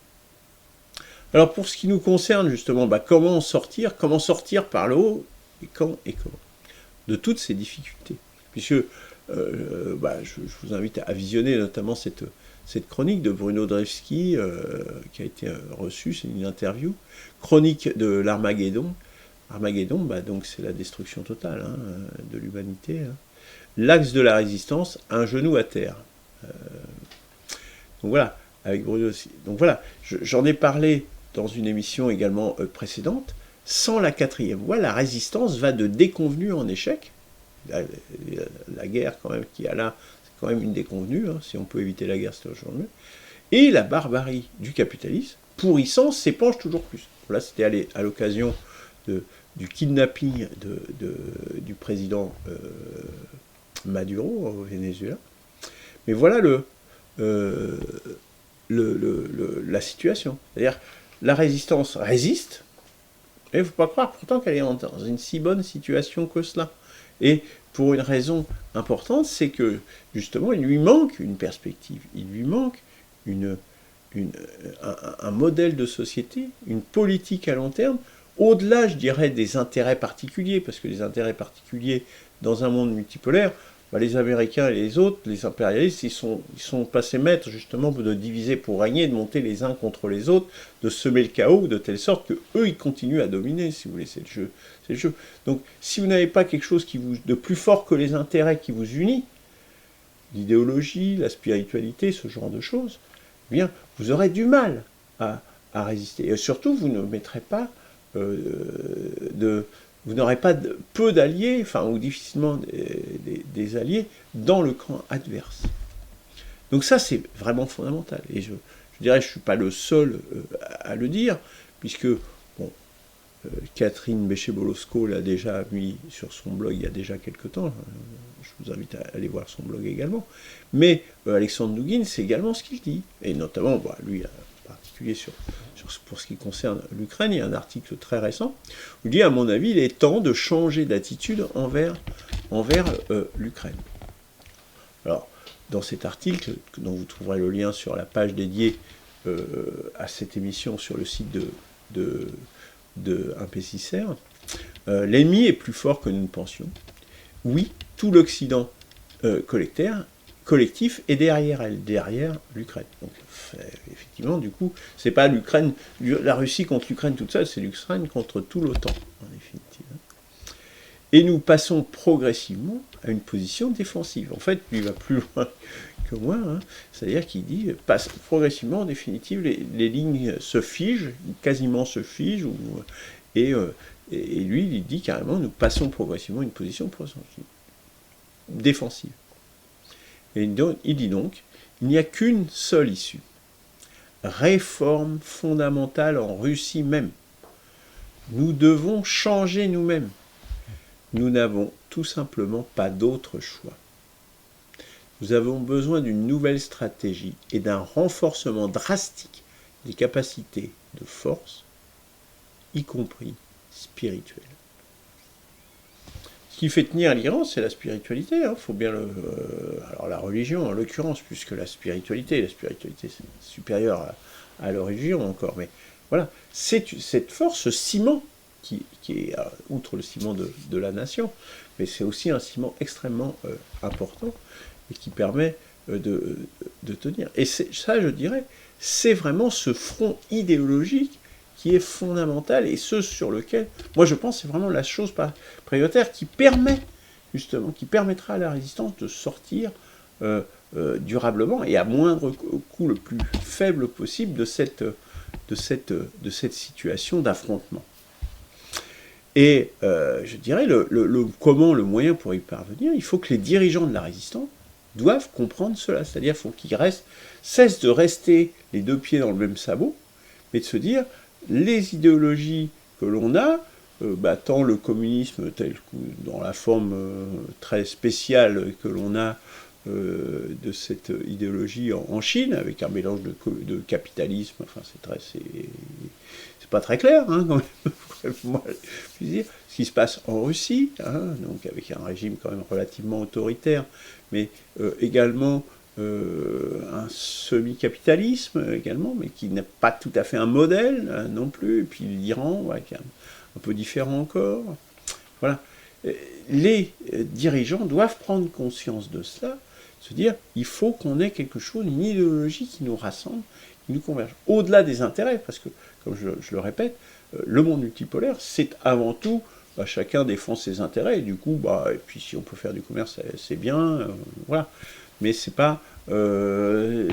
Alors pour ce qui nous concerne justement, comment sortir par le haut, et quand et comment, de toutes ces difficultés. Puisque je vous invite à visionner notamment cette chronique de Bruno Drewski qui a été reçue, c'est une interview, chronique de l'Armageddon. Armageddon, donc c'est la destruction totale hein, de l'humanité. Hein. L'axe de la résistance, un genou à terre. Donc voilà, avec Bruno aussi. Donc voilà, j'en ai parlé dans une émission également précédente. Sans la quatrième voie, la résistance va de déconvenue en échec. La guerre quand même qu'il y a là, c'est quand même une déconvenue. Hein, si on peut éviter la guerre, c'est aujourd'hui. Et la barbarie du capitalisme, pourrissant, s'épanche toujours plus. Là, c'était à l'occasion du kidnapping du président Maduro au Venezuela. Mais voilà la situation. C'est-à-dire, la résistance résiste, et il ne faut pas croire pourtant qu'elle est dans une si bonne situation que cela. Et pour une raison importante, c'est que justement, il lui manque une perspective, il lui manque un modèle de société, une politique à long terme, au-delà, je dirais, des intérêts particuliers, parce que les intérêts particuliers dans un monde multipolaire, les Américains et les autres, les impérialistes, ils sont passés maîtres justement de diviser pour régner, de monter les uns contre les autres, de semer le chaos de telle sorte que eux ils continuent à dominer, si vous voulez, c'est le jeu. Donc si vous n'avez pas quelque chose de plus fort que les intérêts qui vous unit, l'idéologie, la spiritualité, ce genre de choses, eh bien vous aurez du mal à résister. Et surtout, vous ne mettrez pas vous n'aurez pas peu d'alliés, ou difficilement des alliés, dans le camp adverse. Donc ça, c'est vraiment fondamental. Et je dirais, je ne suis pas le seul à le dire, puisque Catherine Bechet-Bolosco l'a déjà mis sur son blog il y a déjà quelques temps. Je vous invite à aller voir son blog également. Mais Alexandre Douguine, c'est également ce qu'il dit. Et notamment, lui, en particulier pour ce qui concerne l'Ukraine, il y a un article très récent où il dit, à mon avis, il est temps de changer d'attitude envers l'Ukraine. Alors, dans cet article, dont vous trouverez le lien sur la page dédiée à cette émission sur le site de Impécissère, l'ennemi est plus fort que nous ne pensions. Oui, tout l'Occident collectif est derrière l'Ukraine. Donc, effectivement, du coup, c'est pas la Russie contre l'Ukraine toute seule, c'est l'Ukraine contre tout l'OTAN, en définitive. Et nous passons progressivement à une position défensive. En fait, lui va plus loin que moi, c'est-à-dire qu'il dit, passe progressivement, en définitive, les lignes se figent, quasiment se figent, et lui, il dit carrément, nous passons progressivement à une position défensive. Et il dit donc, il n'y a qu'une seule issue. Réforme fondamentale en Russie même. Nous devons changer nous-mêmes. Nous n'avons tout simplement pas d'autre choix. Nous avons besoin d'une nouvelle stratégie et d'un renforcement drastique des capacités de force, y compris spirituelles. Ce qui fait tenir l'Iran, c'est la spiritualité. Faut bien alors la religion, en l'occurrence, plus que la spiritualité. La spiritualité, c'est supérieur à la religion encore. Mais voilà, c'est cette force, ce ciment, qui est, outre le ciment de la nation, mais c'est aussi un ciment extrêmement important et qui permet de tenir. Et ça, je dirais, c'est vraiment ce front idéologique qui est fondamental et ce sur lequel, moi je pense, c'est vraiment la chose prioritaire qui permettra à la résistance de sortir durablement et à moindre coût le plus faible possible de cette situation d'affrontement. Et je dirais, comment, le moyen pour y parvenir, il faut que les dirigeants de la résistance doivent comprendre cela. C'est-à-dire qu'il faut qu'ils cessent de rester les deux pieds dans le même sabot, mais de se dire, les idéologies que l'on a, tant le communisme tel que dans la forme très spéciale que l'on a de cette idéologie en Chine, avec un mélange de capitalisme, enfin c'est pas très clair, quand même. Moi, je veux dire, ce qui se passe en Russie, donc avec un régime quand même relativement autoritaire, mais également un semi-capitalisme également, mais qui n'est pas tout à fait un modèle non plus, et puis l'Iran, qui est un peu différent encore. Voilà. Les dirigeants doivent prendre conscience de cela, se dire, il faut qu'on ait quelque chose, une idéologie qui nous rassemble, qui nous converge, au-delà des intérêts, parce que, comme je le répète, le monde multipolaire, c'est avant tout, chacun défend ses intérêts, et du coup, et puis si on peut faire du commerce, c'est bien, voilà. Mais c'est pas... les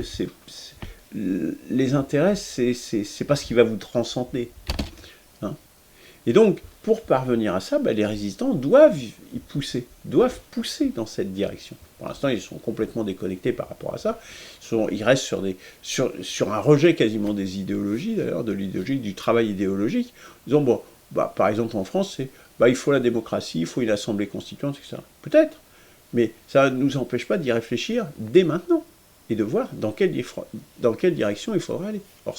intérêts, c'est pas ce qui va vous transcender. Et donc, pour parvenir à ça, les résistants doivent pousser dans cette direction. Pour l'instant, ils sont complètement déconnectés par rapport à ça. Ils restent sur un rejet quasiment des idéologies, d'ailleurs, de l'idéologie, du travail idéologique, en disant, par exemple en France, c'est il faut la démocratie, il faut une assemblée constituante, etc. Peut-être, mais ça ne nous empêche pas d'y réfléchir dès maintenant. et de voir dans quelle direction il faudra aller. Alors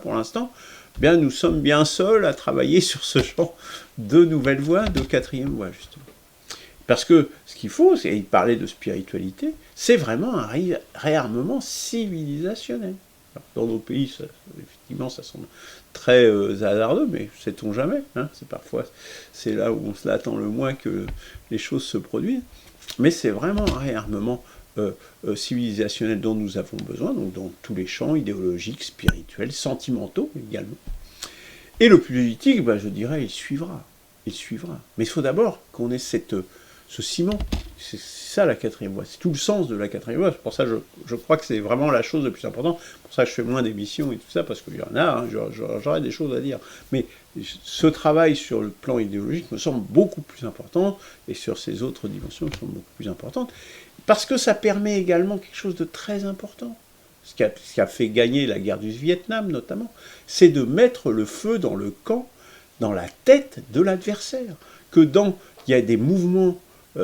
pour l'instant, bien, nous sommes bien seuls à travailler sur ce genre de nouvelles voies, de quatrième voie, justement. Parce que ce qu'il faut, c'est parler de spiritualité, c'est vraiment un réarmement civilisationnel. Alors, dans nos pays, effectivement, ça semble très hasardeux, mais sait-on jamais. Hein, c'est là où on se l'attend le moins que les choses se produisent. Mais c'est vraiment un réarmement civilisationnel dont nous avons besoin, donc dans tous les champs idéologiques, spirituels, sentimentaux également. Et le politique, je dirais, il suivra. Il suivra. Mais il faut d'abord qu'on ait ce ciment. C'est ça la quatrième voie. C'est tout le sens de la quatrième voie. C'est pour ça que je crois que c'est vraiment la chose la plus importante. C'est pour ça que je fais moins d'émissions et tout ça, parce qu'il y en a, hein, j'aurais des choses à dire. Mais ce travail sur le plan idéologique me semble beaucoup plus important, et sur ces autres dimensions me semble beaucoup plus importante, parce que ça permet également quelque chose de très important. Ce qui a fait gagner la guerre du Vietnam, notamment, c'est de mettre le feu dans le camp, dans la tête de l'adversaire. Il y a des mouvements,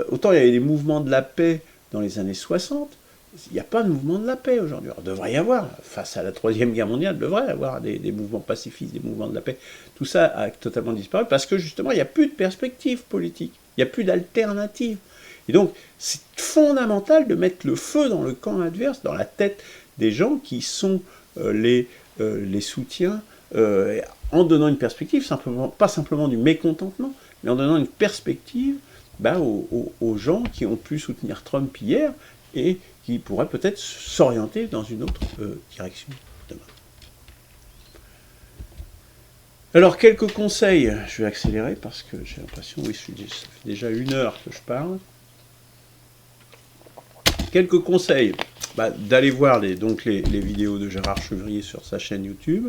autant il y avait des mouvements de la paix dans les années 60, il n'y a pas de mouvement de la paix aujourd'hui. Il devrait y avoir, face à la Troisième Guerre mondiale, il devrait y avoir des mouvements pacifistes, des mouvements de la paix. Tout ça a totalement disparu parce que justement, il n'y a plus de perspective politique, il n'y a plus d'alternative. Et donc, c'est fondamental de mettre le feu dans le camp adverse, dans la tête des gens qui sont les soutiens, en donnant une perspective, pas simplement du mécontentement, mais en donnant une perspective aux gens qui ont pu soutenir Trump hier et qui pourraient peut-être s'orienter dans une autre direction demain. Alors, quelques conseils, je vais accélérer parce que j'ai l'impression, ça fait déjà 1 heure que je parle. Quelques conseils, d'aller voir les vidéos de Gérard Chevrier sur sa chaîne YouTube.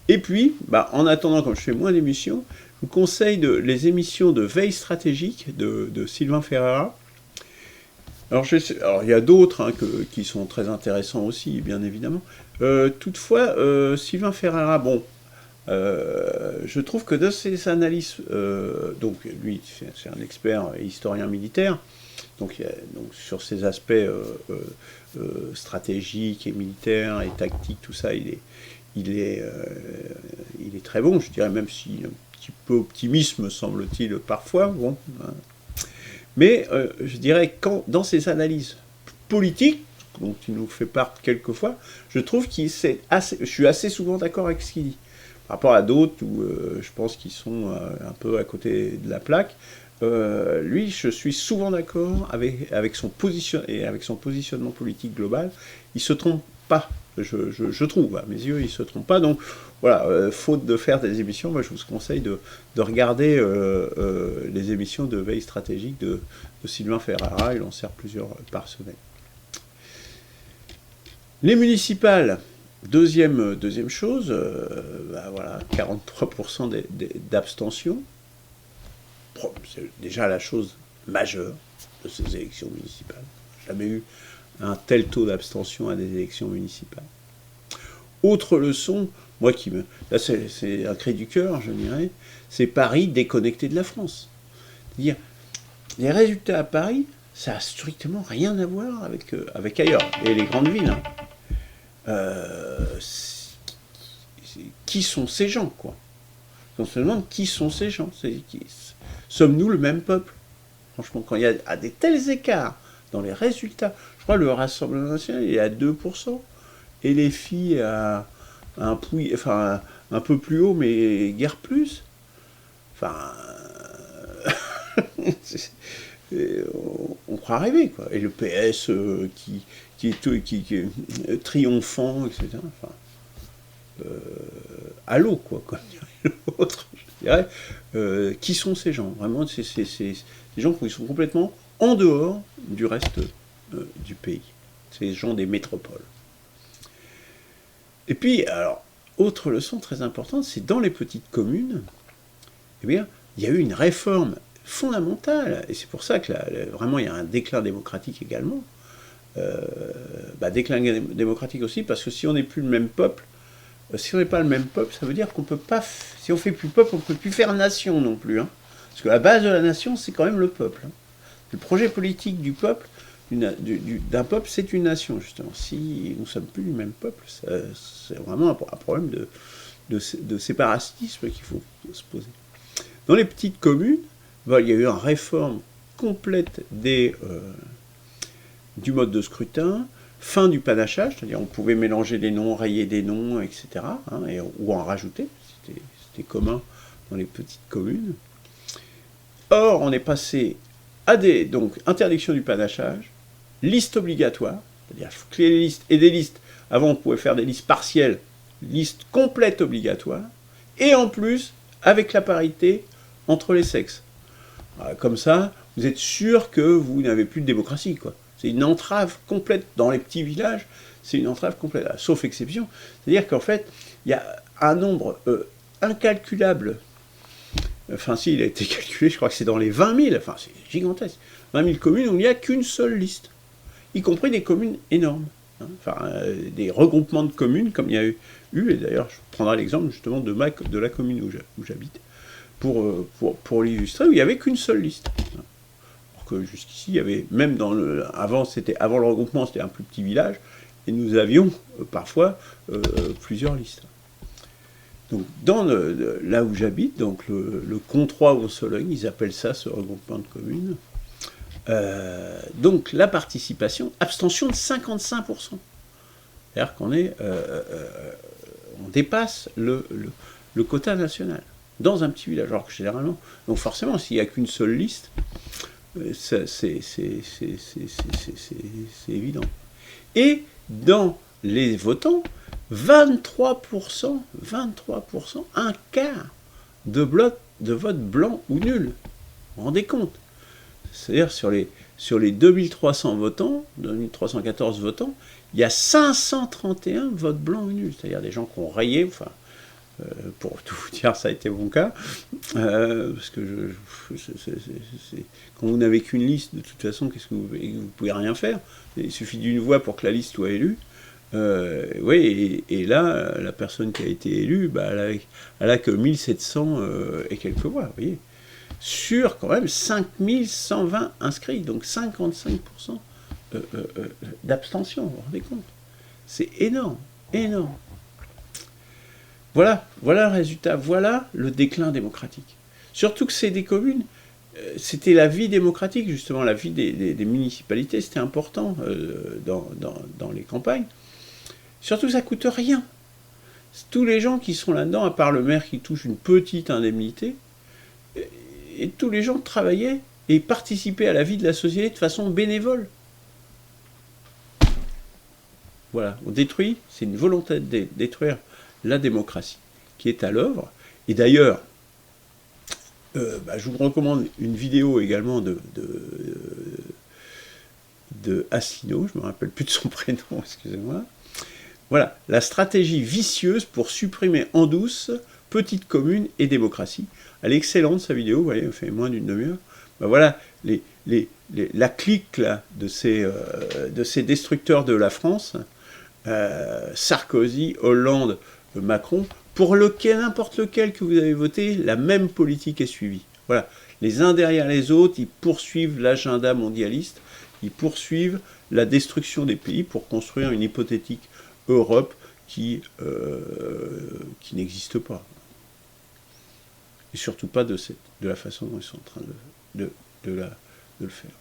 Et puis, en attendant, comme je fais moins d'émissions, je vous conseille les émissions de veille stratégique de Sylvain Ferreira. Alors, il y a d'autres qui sont très intéressants aussi, bien évidemment. Toutefois, Sylvain Ferreira, je trouve que de ses analyses, donc lui, c'est un expert et historien militaire, donc sur ces aspects stratégiques et militaires et tactiques, tout ça, il est très bon, je dirais, même si un petit peu optimiste, me semble-t-il, parfois. Bon, hein. Mais je dirais, dans ses analyses politiques, dont il nous fait part quelquefois, je trouve je suis assez souvent d'accord avec ce qu'il dit. Par rapport à d'autres où je pense qu'ils sont un peu à côté de la plaque, lui, je suis souvent d'accord avec son positionnement politique global. Il se trompe pas, je trouve, à mes yeux, il se trompe pas. Donc voilà, faute de faire des émissions, moi je vous conseille de regarder les émissions de veille stratégique de Sylvain Ferreira. Il en sert plusieurs par semaine. Les municipales. Deuxième chose, voilà, 43% d'abstention. C'est déjà la chose majeure de ces élections municipales. Jamais eu un tel taux d'abstention à des élections municipales. Autre leçon, là c'est un cri du cœur, je dirais, c'est Paris déconnecté de la France. C'est-à-dire, les résultats à Paris, ça n'a strictement rien à voir avec ailleurs, et les grandes villes. Qui sont ces gens, quoi? On se demande qui sont ces gens. Sommes-nous le même peuple? Franchement, quand il y a des tels écarts dans les résultats, je crois que le Rassemblement national il est à 2%, et les filles à un peu plus haut, mais guère plus. Enfin, on croit rêver, quoi. Et le PS qui est triomphant, etc. Enfin, à l'eau, quoi, comme dirait l'autre, je dirais. Qui sont ces gens? Vraiment, c'est des gens qui sont complètement en dehors du reste du pays. C'est les gens des métropoles. Et puis, alors, autre leçon très importante, c'est dans les petites communes, eh bien, il y a eu une réforme fondamentale, et c'est pour ça que vraiment il y a un déclin démocratique également. Déclin démocratique aussi, parce que si on n'est plus le même peuple, si on n'est pas le même peuple, ça veut dire qu'on peut pas, si on fait plus peuple, on ne peut plus faire nation non plus. Hein. Parce que la base de la nation, c'est quand même le peuple. Hein. Le projet politique du peuple d'un peuple, c'est une nation, justement. Si nous ne sommes plus du même peuple, c'est vraiment un problème de séparatisme qu'il faut se poser. Dans les petites communes, il y a eu une réforme complète du mode de scrutin, fin du panachage, c'est-à-dire on pouvait mélanger des noms, rayer des noms, etc., hein, ou en rajouter, c'était commun dans les petites communes. Or, on est passé à donc, interdiction du panachage, liste obligatoire, c'est-à-dire il faut créer des listes et des listes. Avant, on pouvait faire des listes partielles, liste complète obligatoire, et en plus, avec la parité entre les sexes. Comme ça, vous êtes sûr que vous n'avez plus de démocratie, quoi. C'est une entrave complète dans les petits villages, c'est une entrave complète, sauf exception. C'est-à-dire qu'en fait, il y a un nombre incalculable. Enfin, si, il a été calculé, je crois que c'est dans les 20 000, enfin, c'est gigantesque. 20 000 communes où il n'y a qu'une seule liste, y compris des communes énormes. Hein, enfin, des regroupements de communes, comme il y a eu, et d'ailleurs, je prendrai l'exemple justement de la commune où j'habite, pour l'illustrer, où il n'y avait qu'une seule liste. Alors que jusqu'ici, il y avait, même avant le regroupement, c'était un plus petit village, et nous avions parfois plusieurs listes. Donc, là où j'habite, donc le Controis ou Sologne, ils appellent ça ce regroupement de communes. Donc, la participation, abstention de 55%. C'est-à-dire qu'on on dépasse le quota national dans un petit village. Alors que généralement, donc forcément, s'il n'y a qu'une seule liste, c'est évident. Et dans les votants, 23%, un quart de vote blanc ou nul. Vous vous rendez compte? C'est-à-dire sur les 2300 votants, 2314 votants, il y a 531 votes blancs ou nuls. C'est-à-dire des gens qui ont rayé, enfin, pour tout vous dire, ça a été mon cas, parce que quand vous n'avez qu'une liste, de toute façon, qu'est-ce que vous pouvez rien faire. Il suffit d'une voix pour que la liste soit élue. Oui, et là, la personne qui a été élue, bah, elle a que 1700 et quelques voix, vous voyez, sur quand même 5120 inscrits, donc 55% d'abstention, vous vous rendez compte? C'est énorme, énorme. Voilà le résultat, voilà le déclin démocratique. Surtout que c'est des communes, c'était la vie démocratique, justement, la vie des municipalités, c'était important dans les campagnes. Surtout, ça ne coûte rien. Tous les gens qui sont là-dedans, à part le maire qui touche une petite indemnité, et tous les gens travaillaient et participaient à la vie de la société de façon bénévole. Voilà, on détruit, c'est une volonté de détruire la démocratie qui est à l'œuvre. Et d'ailleurs, je vous recommande une vidéo également de Asselineau, je ne me rappelle plus de son prénom, excusez-moi. Voilà, la stratégie vicieuse pour supprimer en douce petites communes et démocratie. Elle est excellente, sa vidéo, vous voyez, elle fait moins d'une demi-heure. Voilà, la clique là, de ces destructeurs de la France, Sarkozy, Hollande, Macron, pour n'importe lequel que vous avez voté, la même politique est suivie. Voilà, les uns derrière les autres, ils poursuivent l'agenda mondialiste, ils poursuivent la destruction des pays pour construire une hypothétique Europe qui n'existe pas. Et surtout pas de la façon dont ils sont en train de le faire.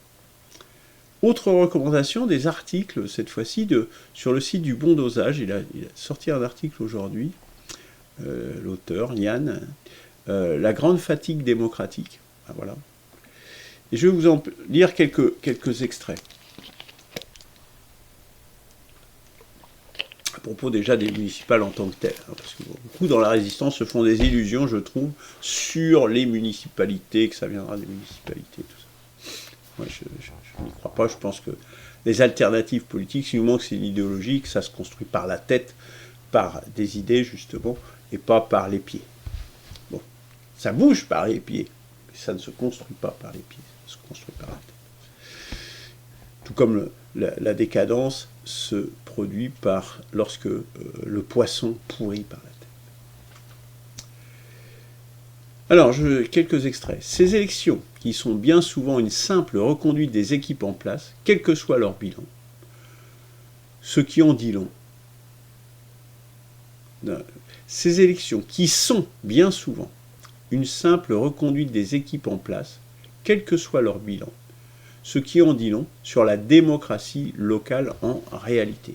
Autre recommandation, des articles, cette fois-ci, sur le site du Bon Dosage. Il a sorti un article aujourd'hui, l'auteur, Yann, La grande fatigue démocratique. Ah, voilà. Et je vais vous en lire quelques extraits. À propos déjà des municipales en tant que telles, hein, parce que beaucoup dans la résistance se font des illusions, je trouve, sur les municipalités, que ça viendra des municipalités, tout ça. Moi, je n'y crois pas, je pense que les alternatives politiques, si nous manque, c'est une idéologie, que ça se construit par la tête, par des idées, justement, et pas par les pieds. Bon, ça bouge par les pieds, mais ça ne se construit pas par les pieds, ça se construit par la tête. Tout comme la décadence se produit lorsque le poisson pourrit par la tête. Alors, quelques extraits. Ces élections, qui sont bien souvent une simple reconduite des équipes en place, quel que soit leur bilan, ce qui en dit long. Ces élections, qui sont bien souvent une simple reconduite des équipes en place, quel que soit leur bilan, ce qui en dit long sur la démocratie locale en réalité.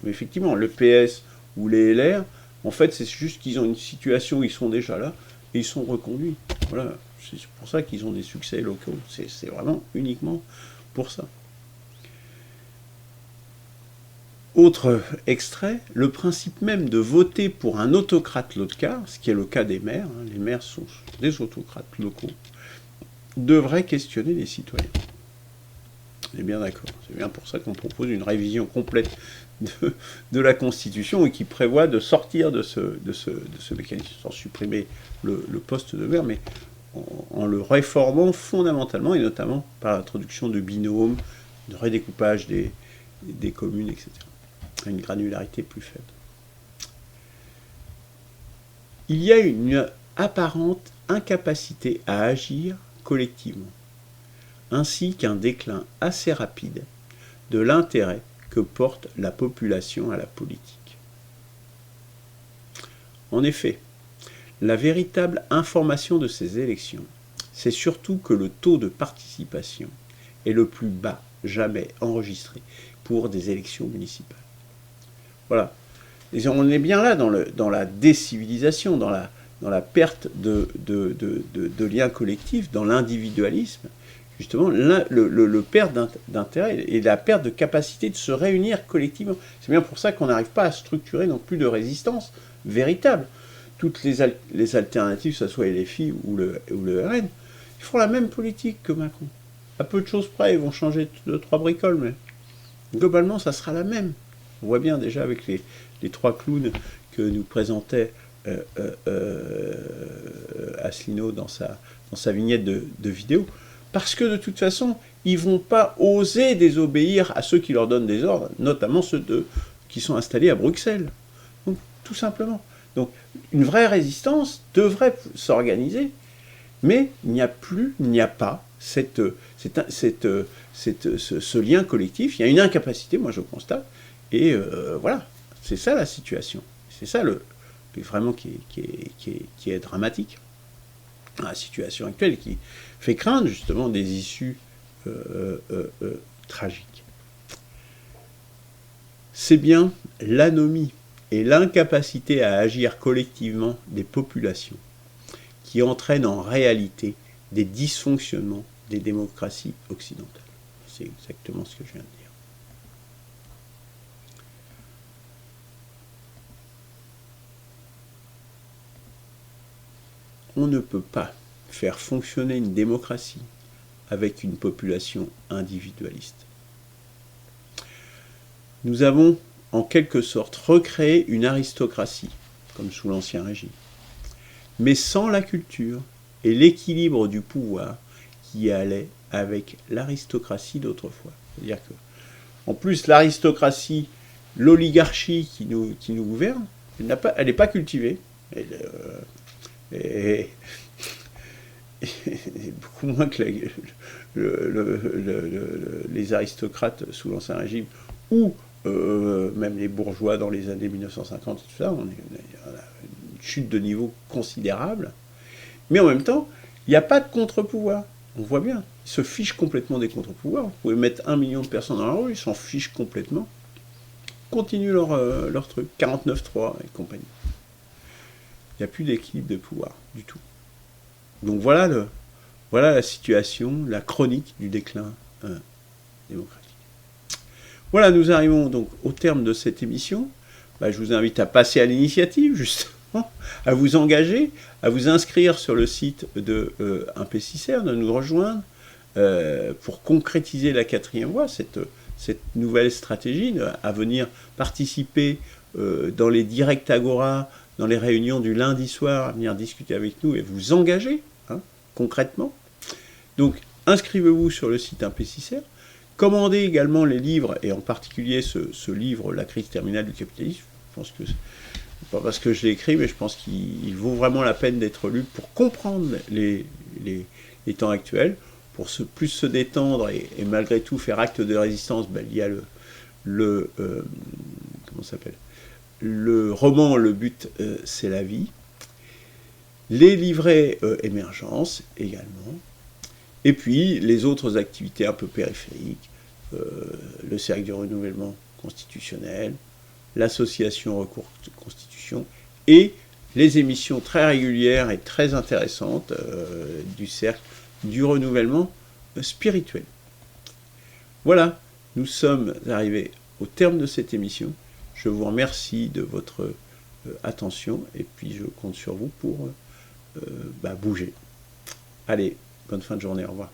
Mais effectivement, le PS ou les LR, en fait, c'est juste qu'ils ont une situation où ils sont déjà là et ils sont reconduits. Voilà, c'est pour ça qu'ils ont des succès locaux. C'est vraiment uniquement pour ça. Autre extrait, le principe même de voter pour un autocrate local, ce qui est le cas des maires, les maires sont des autocrates locaux, devrait questionner les citoyens. On est bien d'accord. C'est bien pour ça qu'on propose une révision complète de la Constitution et qui prévoit de sortir de ce mécanisme, sans supprimer le poste de maire, mais en le réformant fondamentalement, et notamment par l'introduction de binômes, de redécoupage des communes, etc. À une granularité plus faible. Il y a une apparente incapacité à agir collectivement, ainsi qu'un déclin assez rapide de l'intérêt que porte la population à la politique. En effet, la véritable information de ces élections, c'est surtout que le taux de participation est le plus bas jamais enregistré pour des élections municipales. Voilà. Et on est bien là dans la décivilisation, dans la perte de liens collectifs, dans l'individualisme, justement, le perte d'intérêt et la perte de capacité de se réunir collectivement. C'est bien pour ça qu'on n'arrive pas à structurer non plus de résistance véritable. Toutes les alternatives, que ce soit LFI ou le RN, ils font la même politique que Macron. À peu de choses près, ils vont changer 2-3 bricoles, mais globalement, ça sera la même. On voit bien déjà avec les 3 clowns que nous présentait Asselineau dans sa vignette de vidéo, parce que de toute façon, ils ne vont pas oser désobéir à ceux qui leur donnent des ordres, notamment ceux qui sont installés à Bruxelles. Donc, tout simplement. Donc, une vraie résistance devrait s'organiser, mais il n'y a pas ce lien collectif. Il y a une incapacité, moi je constate, et voilà, c'est ça la situation. C'est ça vraiment qui est dramatique. La situation actuelle qui fait craindre justement des issues tragiques. C'est bien l'anomie et l'incapacité à agir collectivement des populations qui entraînent en réalité des dysfonctionnements des démocraties occidentales. C'est exactement ce que je viens de dire. On ne peut pas faire fonctionner une démocratie avec une population individualiste. Nous avons en quelque sorte recréé une aristocratie, comme sous l'Ancien Régime, mais sans la culture et l'équilibre du pouvoir qui allait avec l'aristocratie d'autrefois. C'est-à-dire que, en plus, l'aristocratie, l'oligarchie qui nous gouverne, elle n'est pas cultivée. Et beaucoup moins que les aristocrates sous l'Ancien Régime ou même les bourgeois dans les années 1950 et tout ça, on a une chute de niveau considérable. Mais en même temps, il n'y a pas de contre-pouvoir. On voit bien, ils se fichent complètement des contre-pouvoirs. Vous pouvez mettre 1 million de personnes dans la rue, ils s'en fichent complètement. Continuent leur truc, 49-3 et compagnie. Il n'y a plus d'équilibre de pouvoir du tout. Donc voilà la situation, la chronique du déclin démocratique. Voilà, nous arrivons donc au terme de cette émission. Je vous invite à passer à l'initiative, justement, à vous engager, à vous inscrire sur le site de 1P6R, de nous rejoindre pour concrétiser la 4e voie, cette nouvelle stratégie, à venir participer dans les directs Agora, dans les réunions du lundi soir, à venir discuter avec nous et vous engager concrètement. Donc, inscrivez-vous sur le site 1P6R. Commandez également les livres, et en particulier ce livre, La crise terminale du capitalisme. Je pense que, pas parce que je l'ai écrit, mais je pense qu'il vaut vraiment la peine d'être lu pour comprendre les temps actuels. plus se détendre et malgré tout faire acte de résistance, ben, il y a comment ça s'appelle, le roman Le but c'est la vie, les livrets émergence également, et puis les autres activités un peu périphériques, le cercle du renouvellement constitutionnel, l'association recours constitution, et les émissions très régulières et très intéressantes du cercle du renouvellement spirituel. Voilà, nous sommes arrivés au terme de cette émission. Je vous remercie de votre attention et puis je compte sur vous pour bouger. Allez, bonne fin de journée, au revoir.